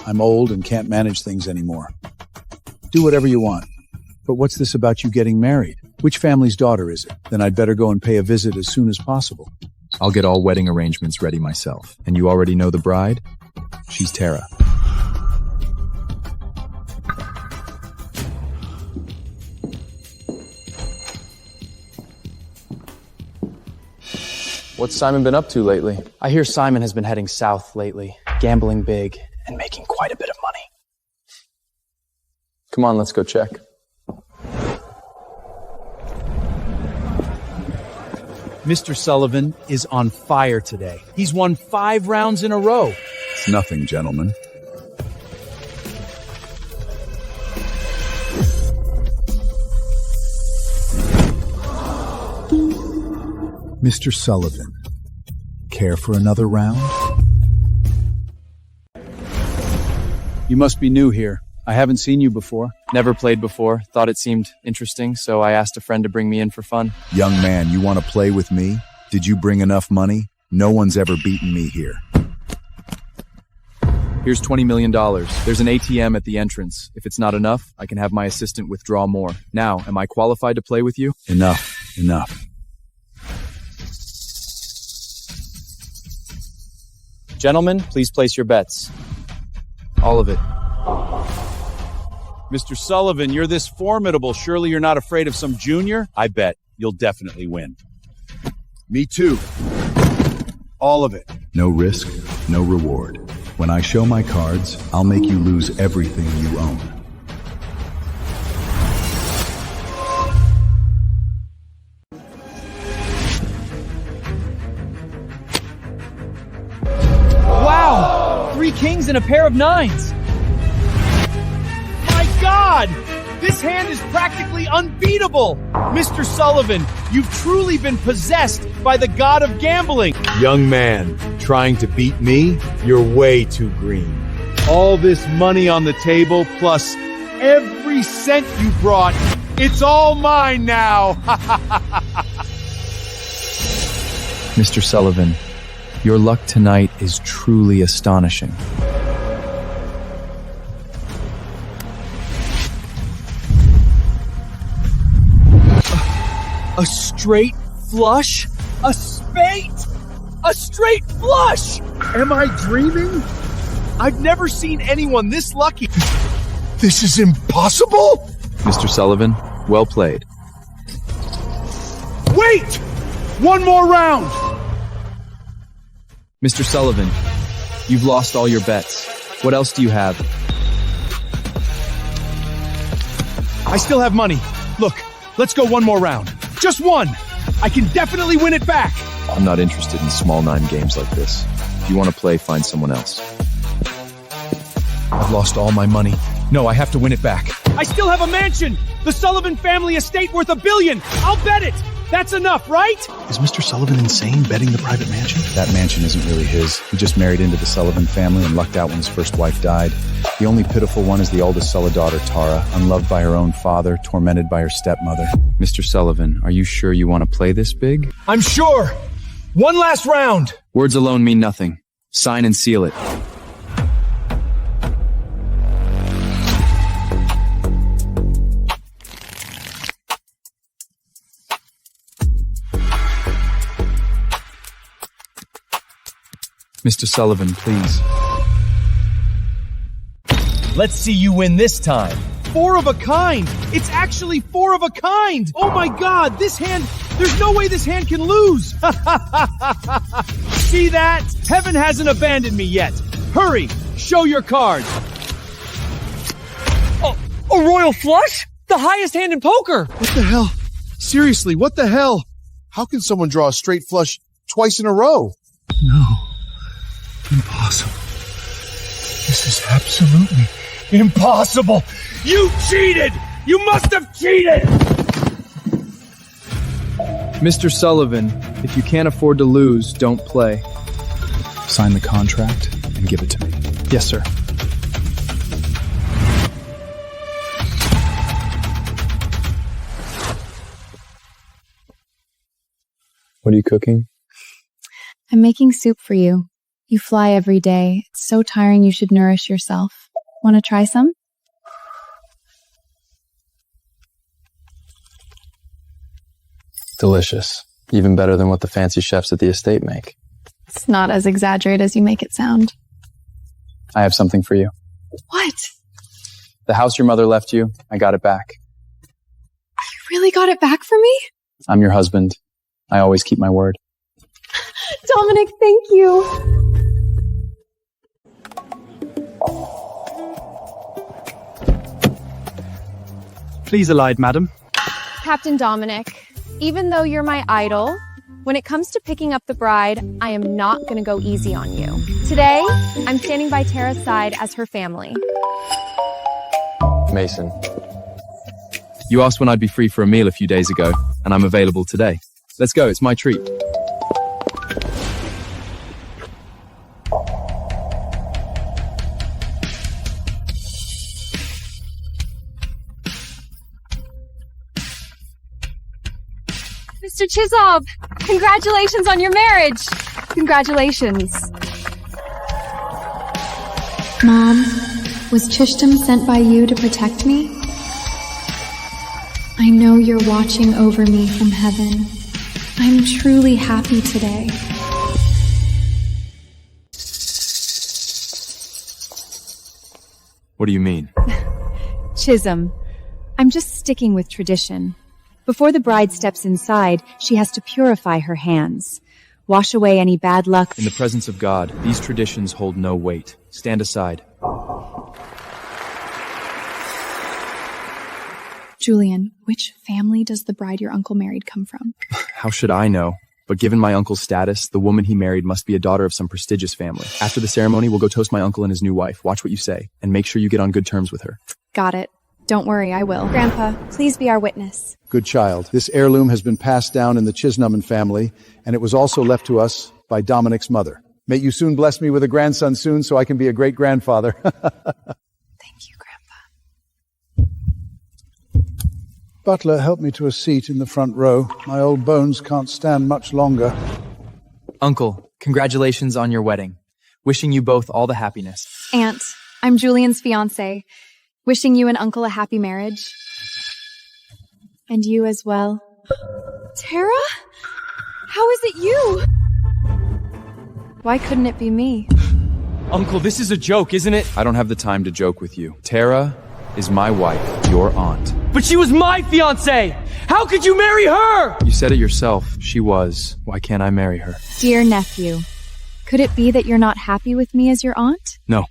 I'm old and can't manage things anymore. Do whatever you want. But what's this about you getting married? Which family's daughter is it? Then I'd better go and pay a visit as soon as possible. I'll get all wedding arrangements ready myself. And you already know the bride? She's Tara. What's Simon been up to lately? I hear Simon has been heading south lately, gambling big and making quite a bit of money. Come on, let's go check. Mr. Sullivan is on fire today. He's won 5 rounds in a row. It's nothing, gentlemen. Mr. Sullivan, care for another round? You must be new here. I haven't seen you before. Never played before. Thought it seemed interesting, so I asked a friend to bring me in for fun. Young man, you want to play with me? Did you bring enough money? No one's ever beaten me here. Here's $20 million. There's an ATM at the entrance. If it's not enough, I can have my assistant withdraw more. Now, am I qualified to play with you? Enough. Enough. Gentlemen, please place your bets. All of it. Mr. Sullivan, you're this formidable. Surely you're not afraid of some junior? I bet you'll definitely win. Me too. All of it. No risk, no reward. When I show my cards, I'll make you lose everything you own. Wow! 3 kings and a pair of 9s! My God! This hand is practically unbeatable! Mr. Sullivan, you've truly been possessed by the god of gambling! Young man, trying to beat me? You're way too green. All this money on the table, plus every cent you brought, it's all mine now! Mr. Sullivan, your luck tonight is truly astonishing. A straight flush? A straight flush! Am I dreaming? I've never seen anyone this lucky. This is impossible? Mr. Sullivan, well played. Wait! One more round! Mr. Sullivan, you've lost all your bets. What else do you have? I still have money. Look, let's go one more round. Just one! I can definitely win it back! I'm not interested in small 9 games like this. If you want to play, find someone else. I've lost all my money. No, I have to win it back. I still have a mansion! The Sullivan family estate worth $1 billion! I'll bet it! That's enough, right? Is Mr. Sullivan insane betting the private mansion? That mansion isn't really his. He just married into the Sullivan family and lucked out when his first wife died. The only pitiful one is the oldest Sulla daughter, Tara, unloved by her own father, tormented by her stepmother. Mr. Sullivan, are you sure you want to play this big? I'm sure! One last round! Words alone mean nothing. Sign and seal it. Mr. Sullivan, please. Let's see you win this time. 4 of a kind! It's actually 4 of a kind! Oh my god, this hand... There's no way this hand can lose! See that? Heaven hasn't abandoned me yet. Hurry, show your cards. Oh, a royal flush? The highest hand in poker! What the hell? Seriously, what the hell? How can someone draw a straight flush twice in a row? No. Impossible. This is absolutely impossible! You cheated! You must have cheated! Mr. Sullivan, if you can't afford to lose, don't play. Sign the contract and give it to me. Yes, sir. What are you cooking? I'm making soup for you. You fly every day. It's so tiring you should nourish yourself. Want to try some? Delicious. Even better than what the fancy chefs at the estate make. It's not as exaggerated as you make it sound. I have something for you. What? The house your mother left you, I got it back. You really got it back for me? I'm your husband. I always keep my word. Dominic, thank you. Please allied, madam. Captain Dominic, even though you're my idol, when it comes to picking up the bride, I am not going to go easy on you. Today, I'm standing by Tara's side as her family. Mason. You asked when I'd be free for a meal a few days ago, and I'm available today. Let's go, it's my treat. Mr. Chisov, congratulations on your marriage. Congratulations. Mom, was Chishtam sent by you to protect me? I know you're watching over me from heaven. I'm truly happy today. What do you mean? Chisholm, I'm just sticking with tradition. Before the bride steps inside, she has to purify her hands, wash away any bad luck. In the presence of God, these traditions hold no weight. Stand aside. Julian, which family does the bride your uncle married come from? How should I know? But given my uncle's status, the woman he married must be a daughter of some prestigious family. After the ceremony, we'll go toast my uncle and his new wife. Watch what you say, and make sure you get on good terms with her. Got it. Don't worry, I will. Grandpa, please be our witness. Good child. This heirloom has been passed down in the Chisnum family, and it was also left to us by Dominic's mother. May you soon bless me with a grandson soon so I can be a great-grandfather. Thank you, Grandpa. Butler, help me to a seat in the front row. My old bones can't stand much longer. Uncle, congratulations on your wedding. Wishing you both all the happiness. Aunt, I'm Julian's fiancé. Wishing you and Uncle a happy marriage. And you as well. Tara? How is it you? Why couldn't it be me? Uncle, this is a joke, isn't it? I don't have the time to joke with you. Tara is my wife, your aunt. But she was my fiancée! How could you marry her? You said it yourself. She was. Why can't I marry her? Dear nephew, could it be that you're not happy with me as your aunt? No.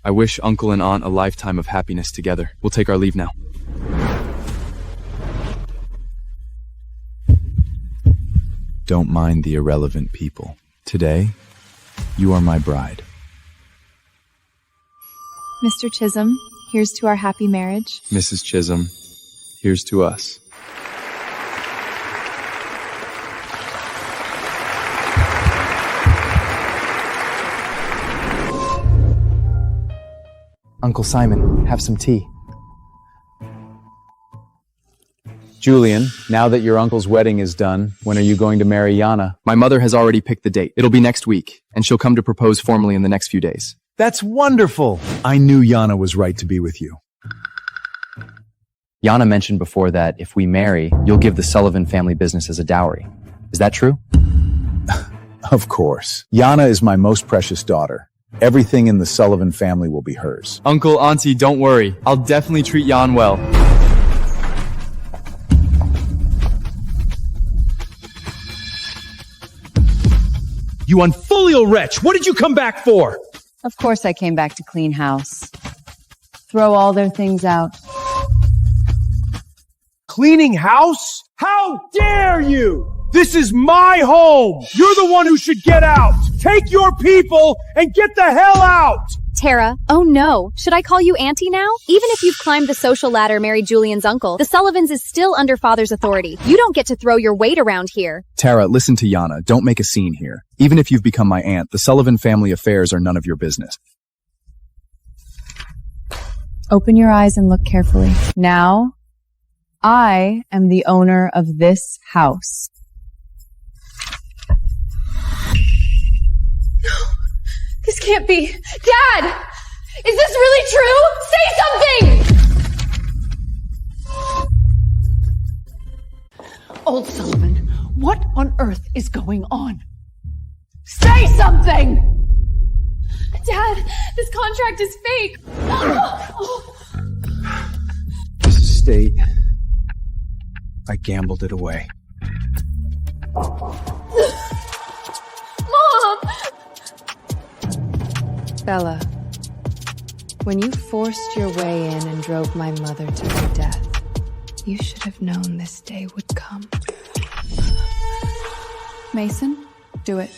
I wish uncle and aunt a lifetime of happiness together. We'll take our leave now. Don't mind the irrelevant people. Today, you are my bride. Mr. Chisholm, here's to our happy marriage. Mrs. Chisholm, here's to us. Uncle Simon, have some tea. Julian, now that your uncle's wedding is done, when are you going to marry Yana? My mother has already picked the date. It'll be next week, and she'll come to propose formally in the next few days. That's wonderful. I knew Yana was right to be with you. Yana mentioned before that if we marry, you'll give the Sullivan family business as a dowry. Is that true? Of course. Yana is my most precious daughter. Everything in the Sullivan family will be hers. Uncle, auntie, don't worry. I'll definitely treat Jan well. You unfilial wretch! What did you come back for? Of course I came back to clean house. Throw all their things out. Cleaning house? How dare you! This is my home! You're the one who should get out! Take your people and get the hell out! Tara, oh no. Should I call you Auntie now? Even if you've climbed the social ladder, married Julian's uncle, the Sullivans is still under father's authority. You don't get to throw your weight around here. Tara, listen to Yana. Don't make a scene here. Even if you've become my aunt, the Sullivan family affairs are none of your business. Open your eyes and look carefully. Now, I am the owner of this house. This can't be. Dad! Is this really true? Say something! Old Sullivan, what on earth is going on? Say something! Dad, this contract is fake. This estate, I gambled it away. Mom! Bella, when you forced your way in and drove my mother to her death, you should have known this day would come. Mason, do it.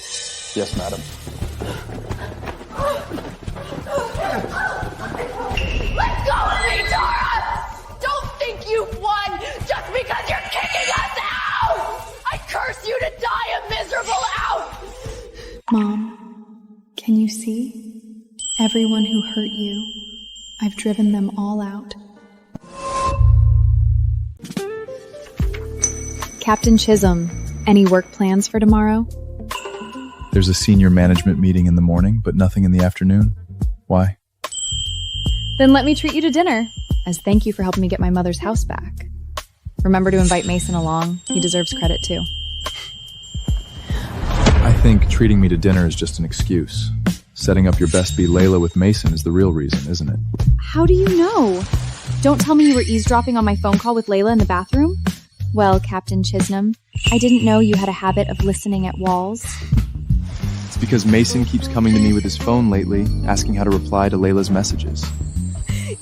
Yes, madam. Let go of me, Dora! Don't think you've won just because you're kicking us out! I curse you to die a miserable out! Mom, can you see? Everyone who hurt you, I've driven them all out. Captain Chisholm, any work plans for tomorrow? There's a senior management meeting in the morning, but nothing in the afternoon. Why? Then let me treat you to dinner, as thank you for helping me get my mother's house back. Remember to invite Mason along. He deserves credit too. I think treating me to dinner is just an excuse. Setting up your bestie Layla with Mason is the real reason, isn't it? How do you know? Don't tell me you were eavesdropping on my phone call with Layla in the bathroom? Well, Captain Chisholm, I didn't know you had a habit of listening at walls. It's because Mason keeps coming to me with his phone lately, asking how to reply to Layla's messages.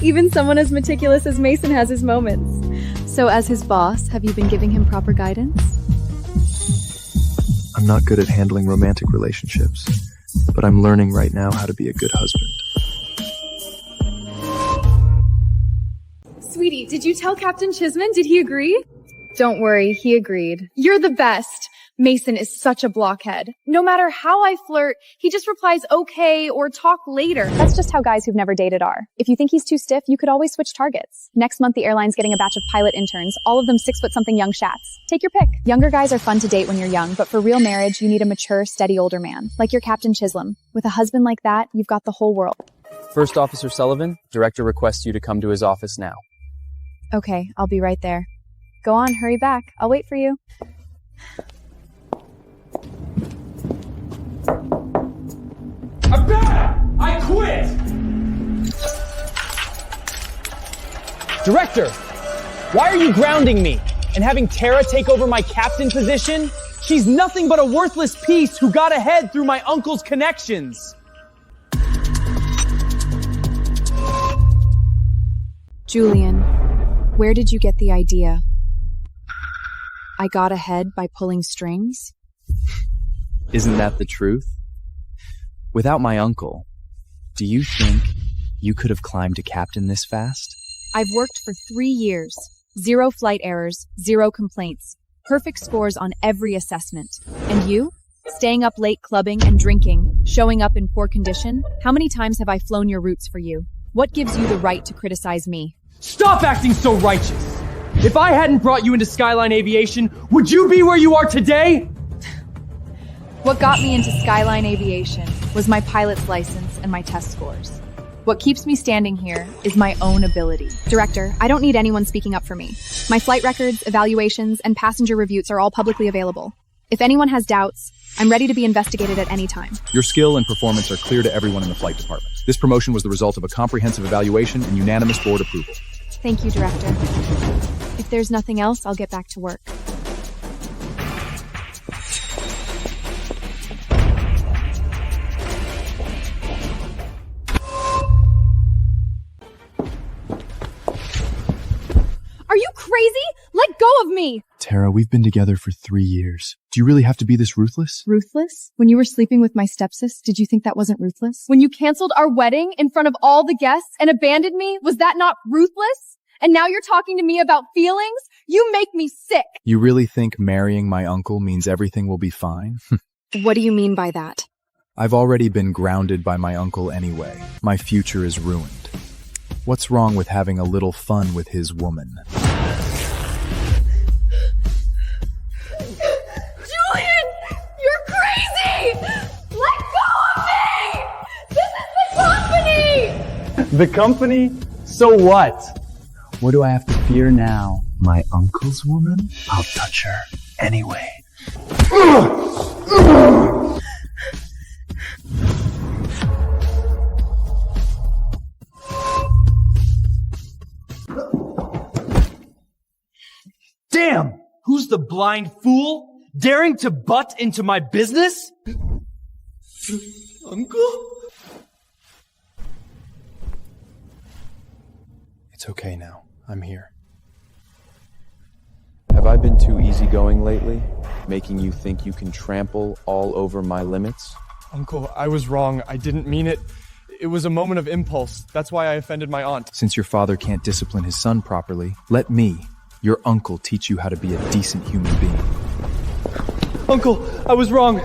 Even someone as meticulous as Mason has his moments. So as his boss, have you been giving him proper guidance? I'm not good at handling romantic relationships, but I'm learning right now how to be a good husband. Sweetie, did you tell Captain Chisholm? Did he agree? Don't worry, he agreed. You're the best. Mason is such a blockhead. No matter how I flirt, he just replies okay or talk later. That's just how guys who've never dated are. If you think he's too stiff, you could always switch targets. Next month, the airline's getting a batch of pilot interns, all of them 6-foot-something young shats. Take your pick. Younger guys are fun to date when you're young, but for real marriage, you need a mature, steady older man, like your Captain Chisholm. With a husband like that, you've got the whole world. First Officer Sullivan, Director requests you to come to his office now. Okay, I'll be right there. Go on, hurry back. I'll wait for you. I'm back! I quit! Director, why are you grounding me and having Tara take over my captain position? She's nothing but a worthless piece who got ahead through my uncle's connections. Julian, where did you get the idea? I got ahead by pulling strings? Isn't that the truth? Without my uncle, do you think you could have climbed to captain this fast? I've worked for 3 years. 0 flight errors, 0 complaints. Perfect scores on every assessment. And you? Staying up late clubbing and drinking, showing up in poor condition? How many times have I flown your routes for you? What gives you the right to criticize me? Stop acting so righteous! If I hadn't brought you into Skyline Aviation, would you be where you are today? What got me into Skyline Aviation was my pilot's license and my test scores. What keeps me standing here is my own ability. Director, I don't need anyone speaking up for me. My flight records, evaluations, and passenger reviews are all publicly available. If anyone has doubts, I'm ready to be investigated at any time. Your skill and performance are clear to everyone in the flight department. This promotion was the result of a comprehensive evaluation and unanimous board approval. Thank you, Director. If there's nothing else, I'll get back to work. Are you crazy? Let go of me! Tara, we've been together for 3 years. Do you really have to be this ruthless? Ruthless? When you were sleeping with my stepsis, did you think that wasn't ruthless? When you canceled our wedding in front of all the guests and abandoned me, was that not ruthless? And now you're talking to me about feelings? You make me sick! You really think marrying my uncle means everything will be fine? What do you mean by that? I've already been grounded by my uncle anyway. My future is ruined. What's wrong with having a little fun with his woman? Julian! You're crazy! Let go of me! This is the company! The company? So what? What do I have to fear now? My uncle's woman? I'll touch her anyway. Damn! Who's the blind fool? Daring to butt into my business? Uncle? It's okay now. I'm here. Have I been too easygoing lately, making you think you can trample all over my limits? Uncle, I was wrong. I didn't mean it. It was a moment of impulse. That's why I offended my aunt. Since your father can't discipline his son properly, let me, your uncle, teach you how to be a decent human being. Uncle, I was wrong.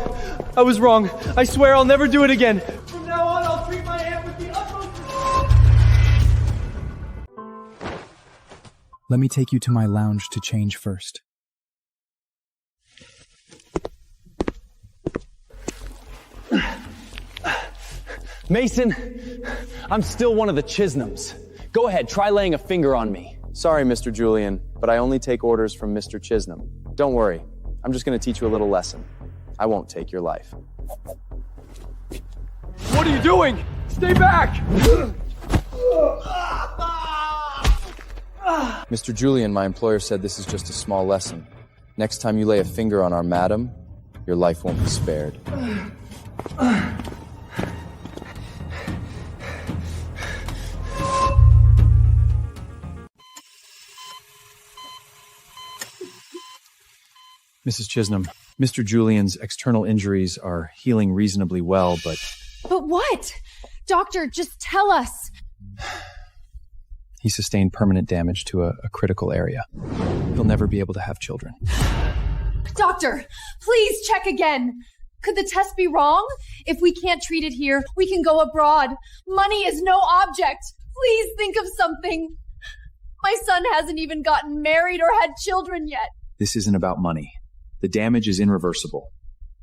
I was wrong. I swear I'll never do it again. From now on, I'll treat my aunt with the utmost respect. Let me take you to my lounge to change first. Mason, I'm still one of the Chisnums. Go ahead, try laying a finger on me. Sorry, Mr. Julian, but I only take orders from Mr. Chisnum. Don't worry, I'm just going to teach you a little lesson. I won't take your life. What are you doing? Stay back! Mr. Julian, my employer said this is just a small lesson. Next time you lay a finger on our madam, your life won't be spared. Mrs. Chisnum, Mr. Julian's external injuries are healing reasonably well, but... But what? Doctor, just tell us! He sustained permanent damage to a critical area. He'll never be able to have children. Doctor, please check again! Could the test be wrong? If we can't treat it here, we can go abroad. Money is no object. Please think of something. My son hasn't even gotten married or had children yet. This isn't about money. The damage is irreversible.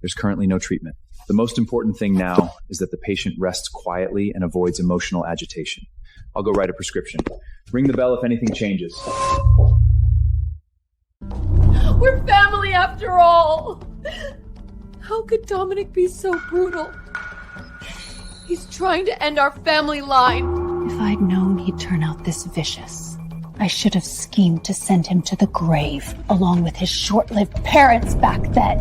There's currently no treatment. The most important thing now is that the patient rests quietly and avoids emotional agitation. I'll go write a prescription. Ring the bell if anything changes. We're family after all. How could Dominic be so brutal? He's trying to end our family line. If I'd known he'd turn out this vicious, I should have schemed to send him to the grave, along with his short-lived parents back then.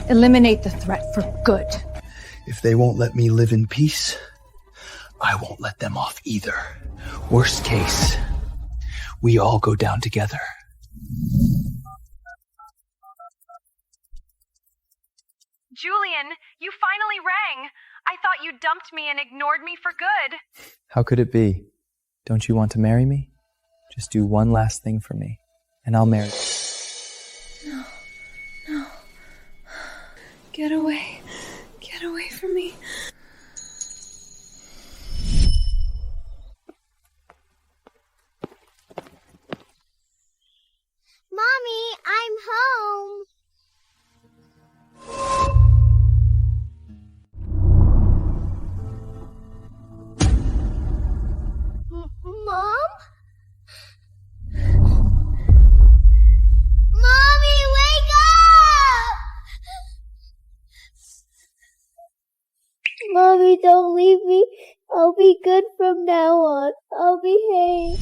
Eliminate the threat for good. If they won't let me live in peace, I won't let them off either. Worst case, we all go down together. Julian, you finally rang. I thought you dumped me and ignored me for good. How could it be? Don't you want to marry me? Just do one last thing for me, and I'll marry you. No. No. Get away. Get away from me. Mommy, I'm home. Mom? Mommy, wake up! Mommy, don't leave me. I'll be good from now on. I'll behave.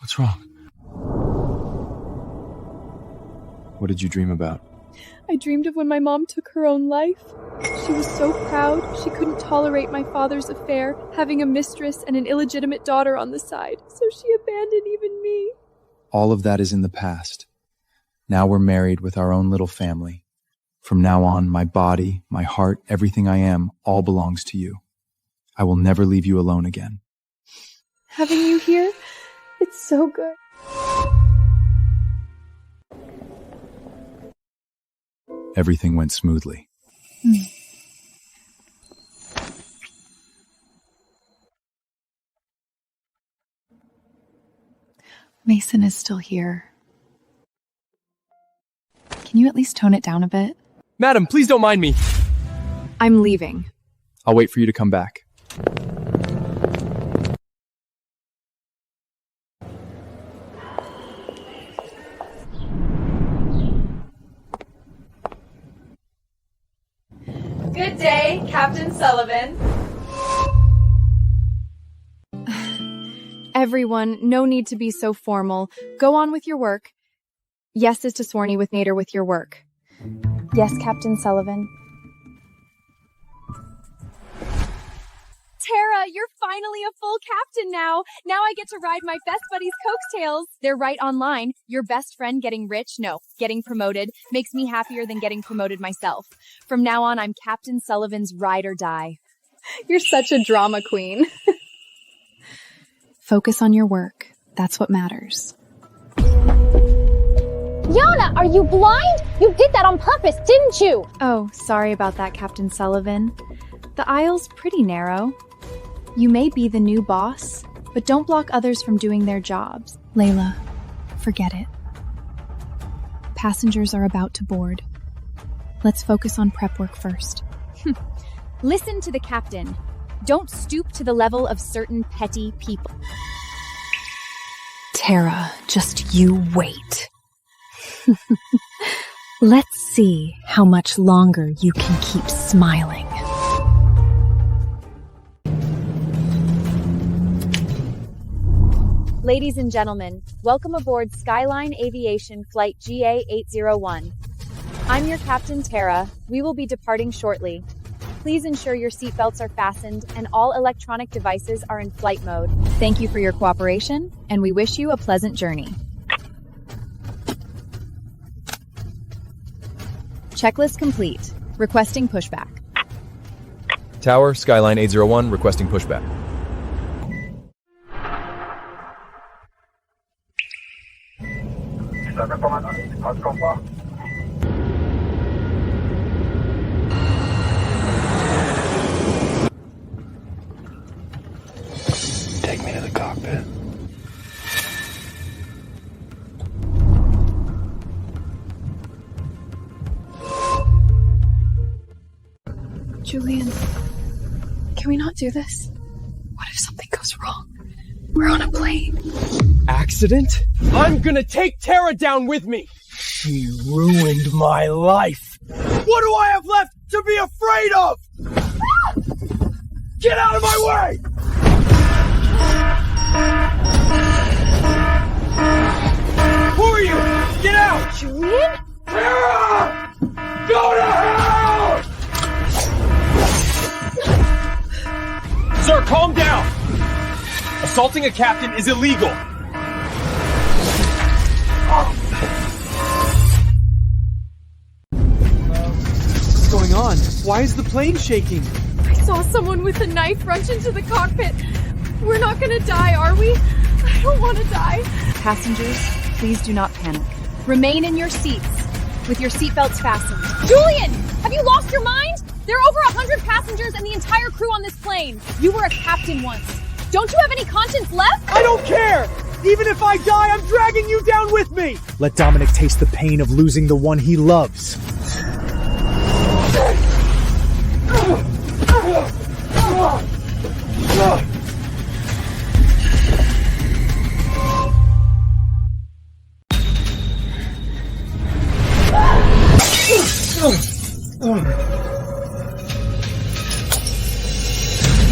What's wrong? What did you dream about? I dreamed of when my mom took her own life. She was so proud she couldn't tolerate my father's affair, having a mistress and an illegitimate daughter on the side, so she abandoned even me. All of that is in the past. Now we're married with our own little family. From now on, my body, my heart, everything I am, all belongs to you. I will never leave you alone again. Having you here, it's so good. Everything went smoothly. Mason is still here. Can you at least tone it down a bit? Madam, please don't mind me. I'm leaving. I'll wait for you to come back. Good day, Captain Sullivan. Everyone, no need to be so formal. Go on with your work. Yes is to Swarney with Nader with your work. Yes, Captain Sullivan. Tara, you're finally a full captain now. Now I get to ride my best buddy's coattails. They're right online. Your best friend getting rich? No, getting promoted makes me happier than getting promoted myself. From now on, I'm Captain Sullivan's ride or die. You're such a drama queen. Focus on your work. That's what matters. Yana, are you blind? You did that on purpose, didn't you? Oh, sorry about that, Captain Sullivan. The aisle's pretty narrow. You may be the new boss, but don't block others from doing their jobs. Layla, forget it. Passengers are about to board. Let's focus on prep work first. Listen to the captain. Don't stoop to the level of certain petty people. Tara, just you wait. Let's see how much longer you can keep smiling. Ladies and gentlemen, welcome aboard Skyline Aviation Flight GA801. I'm your Captain Tara. We will be departing shortly. Please ensure your seatbelts are fastened and all electronic devices are in flight mode. Thank you for your cooperation, and we wish you a pleasant journey. Checklist complete. Requesting pushback. Tower, Skyline 801, requesting pushback. Take me to the cockpit. Julian, can we not do this? What if something goes wrong? We're on a plane. Accident? I'm gonna take Tara down with me! She ruined my life! What do I have left to be afraid of? Get out of my way! Who are you? Get out! Julian? Tara! Go to hell! Sir, calm down! Assaulting a captain is illegal! What's going on? Why is the plane shaking? I saw someone with a knife rush into the cockpit. We're not gonna die, are we? I don't want to die. Passengers, please do not panic. Remain in your seats, with your seatbelts fastened. Julian! Have you lost your mind? There are over 100 passengers and the entire crew on this plane. You were a captain once. Don't you have any conscience left? I don't care! Even if I die, I'm dragging you down with me! Let Dominic taste the pain of losing the one he loves.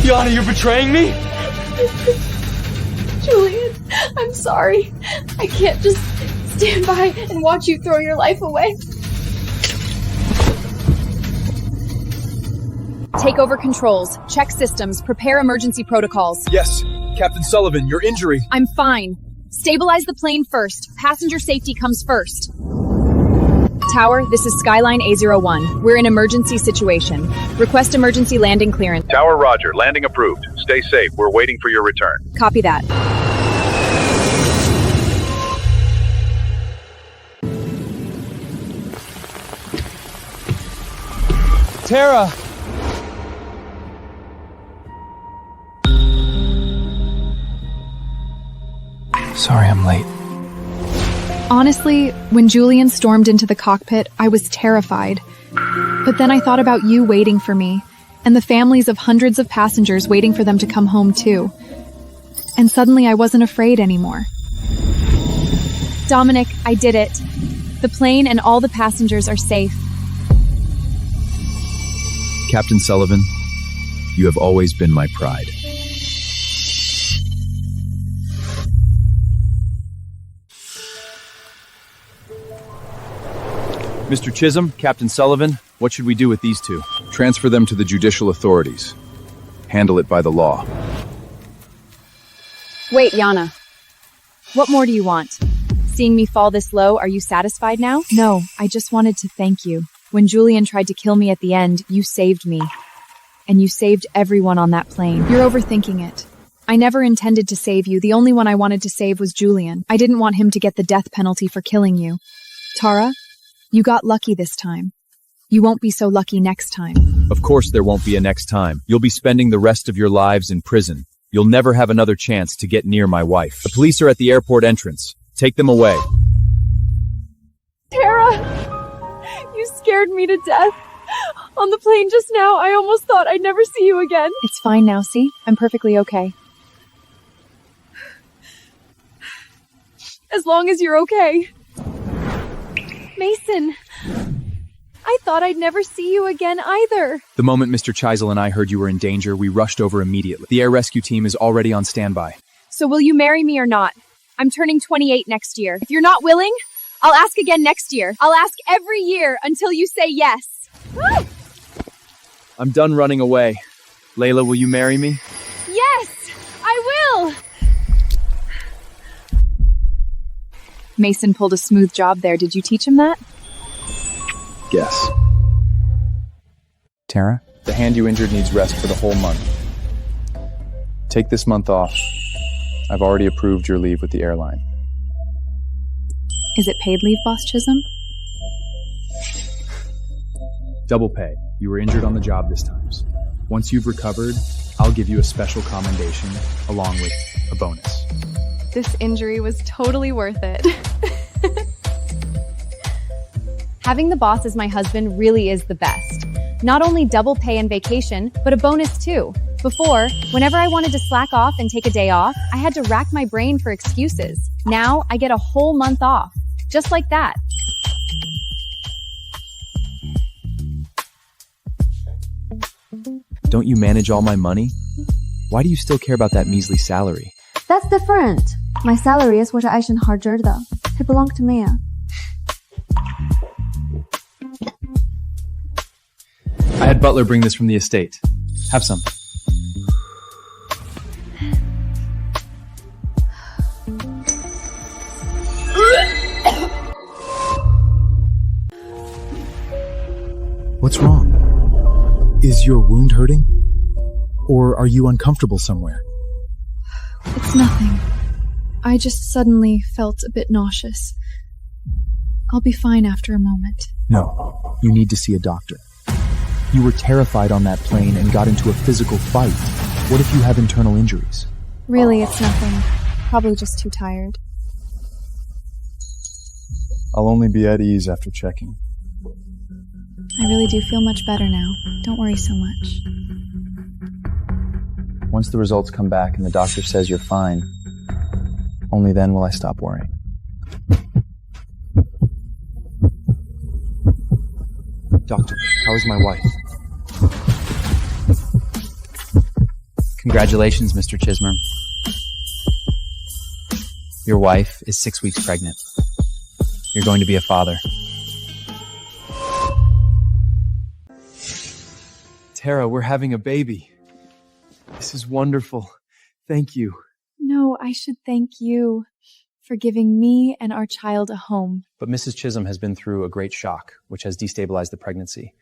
Yana, you're betraying me? Julian, I'm sorry. I can't just stand by and watch you throw your life away. Take over controls, check systems, prepare emergency protocols. Yes, Captain Sullivan, your injury. I'm fine. Stabilize the plane first. Passenger safety comes first. Tower, this is Skyline A01. We're in emergency situation. Request emergency landing clearance. Tower, roger. Landing approved. Stay safe. We're waiting for your return. Copy that. Tara! Sorry I'm late. Honestly, when Julian stormed into the cockpit, I was terrified. But then I thought about you waiting for me, and the families of hundreds of passengers waiting for them to come home too. And suddenly I wasn't afraid anymore. Dominic, I did it. The plane and all the passengers are safe. Captain Sullivan, you have always been my pride. Mr. Chisholm, Captain Sullivan, what should we do with these two? Transfer them to the judicial authorities. Handle it by the law. Wait, Yana. What more do you want? Seeing me fall this low, are you satisfied now? No, I just wanted to thank you. When Julian tried to kill me at the end, you saved me. And you saved everyone on that plane. You're overthinking it. I never intended to save you. The only one I wanted to save was Julian. I didn't want him to get the death penalty for killing you. Tara, you got lucky this time. You won't be so lucky next time. Of course there won't be a next time. You'll be spending the rest of your lives in prison. You'll never have another chance to get near my wife. The police are at the airport entrance. Take them away. Tara! You scared me to death. On the plane just now, I almost thought I'd never see you again. It's fine now, see? I'm perfectly okay. As long as you're okay. Mason, I thought I'd never see you again either. The moment Mr. Chisel and I heard you were in danger, we rushed over immediately. The air rescue team is already on standby. So will you marry me or not? I'm turning 28 next year. If you're not willing, I'll ask again next year. I'll ask every year until you say yes. Woo! I'm done running away. Layla, will you marry me? Yes, I will. Mason pulled a smooth job there. Did you teach him that? Guess. Tara? The hand you injured needs rest for the whole month. Take this month off. I've already approved your leave with the airline. Is it paid leave, Boss Chisholm? Double pay. You were injured on the job this time. Once you've recovered, I'll give you a special commendation along with a bonus. This injury was totally worth it. Having the boss as my husband really is the best. Not only double pay and vacation, but a bonus too. Before, whenever I wanted to slack off and take a day off, I had to rack my brain for excuses. Now, I get a whole month off. Just like that. Don't you manage all my money? Why do you still care about that measly salary? That's different. My salary is what I should harder的. It belongs to me. I had Butler bring this from the estate. Have some. What's wrong? Is your wound hurting? Or are you uncomfortable somewhere? It's nothing. I just suddenly felt a bit nauseous. I'll be fine after a moment. No, you need to see a doctor. You were terrified on that plane and got into a physical fight. What if you have internal injuries? Really, it's nothing. Probably just too tired. I'll only be at ease after checking. I really do feel much better now. Don't worry so much. Once the results come back and the doctor says you're fine, only then will I stop worrying. Doctor, how is my wife? Congratulations, Mr. Chisholm. Your wife is 6 weeks pregnant. You're going to be a father. Tara, we're having a baby. This is wonderful. Thank you. No, I should thank you for giving me and our child a home. But Mrs. Chisholm has been through a great shock, which has destabilized the pregnancy.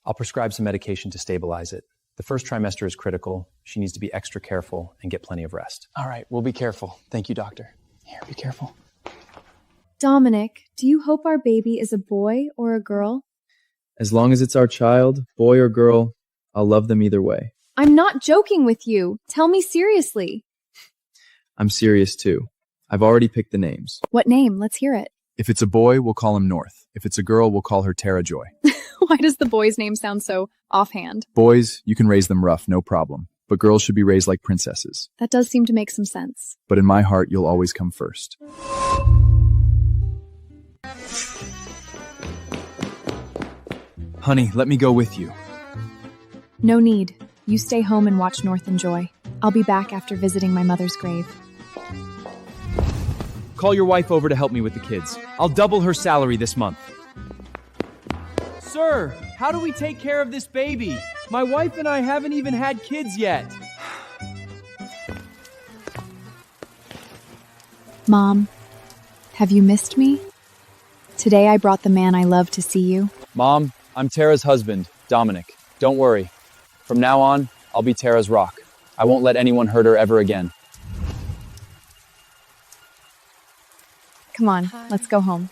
I'll prescribe some medication to stabilize it. The first trimester is critical. She needs to be extra careful and get plenty of rest. All right, we'll be careful. Thank you, doctor. Here, be careful. Dominic, do you hope our baby is a boy or a girl? As long as it's our child, boy or girl, I'll love them either way. I'm not joking with you. Tell me seriously. I'm serious too. I've already picked the names. What name? Let's hear it. If it's a boy, we'll call him North. If it's a girl, we'll call her Tara Joy. Why does the boy's name sound so offhand? Boys, you can raise them rough, no problem. But girls should be raised like princesses. That does seem to make some sense. But in my heart, you'll always come first. Honey, let me go with you. No need. You stay home and watch North and Joy. I'll be back after visiting my mother's grave. Call your wife over to help me with the kids. I'll double her salary this month. Sir, how do we take care of this baby? My wife and I haven't even had kids yet. Mom, have you missed me? Today I brought the man I love to see you. Mom, I'm Tara's husband, Dominic. Don't worry. From now on, I'll be Tara's rock. I won't let anyone hurt her ever again. Come on, let's go home.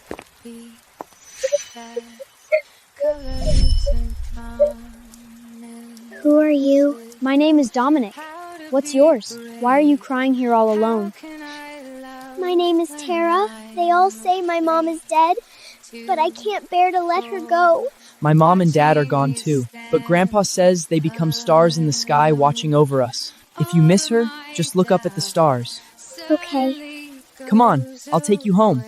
Who are you? My name is Dominic. What's yours? Why are you crying here all alone? My name is Tara. They all say my mom is dead, but I can't bear to let her go. My mom and dad are gone too, but Grandpa says they become stars in the sky watching over us. If you miss her, just look up at the stars. Okay. Come on, I'll take you home.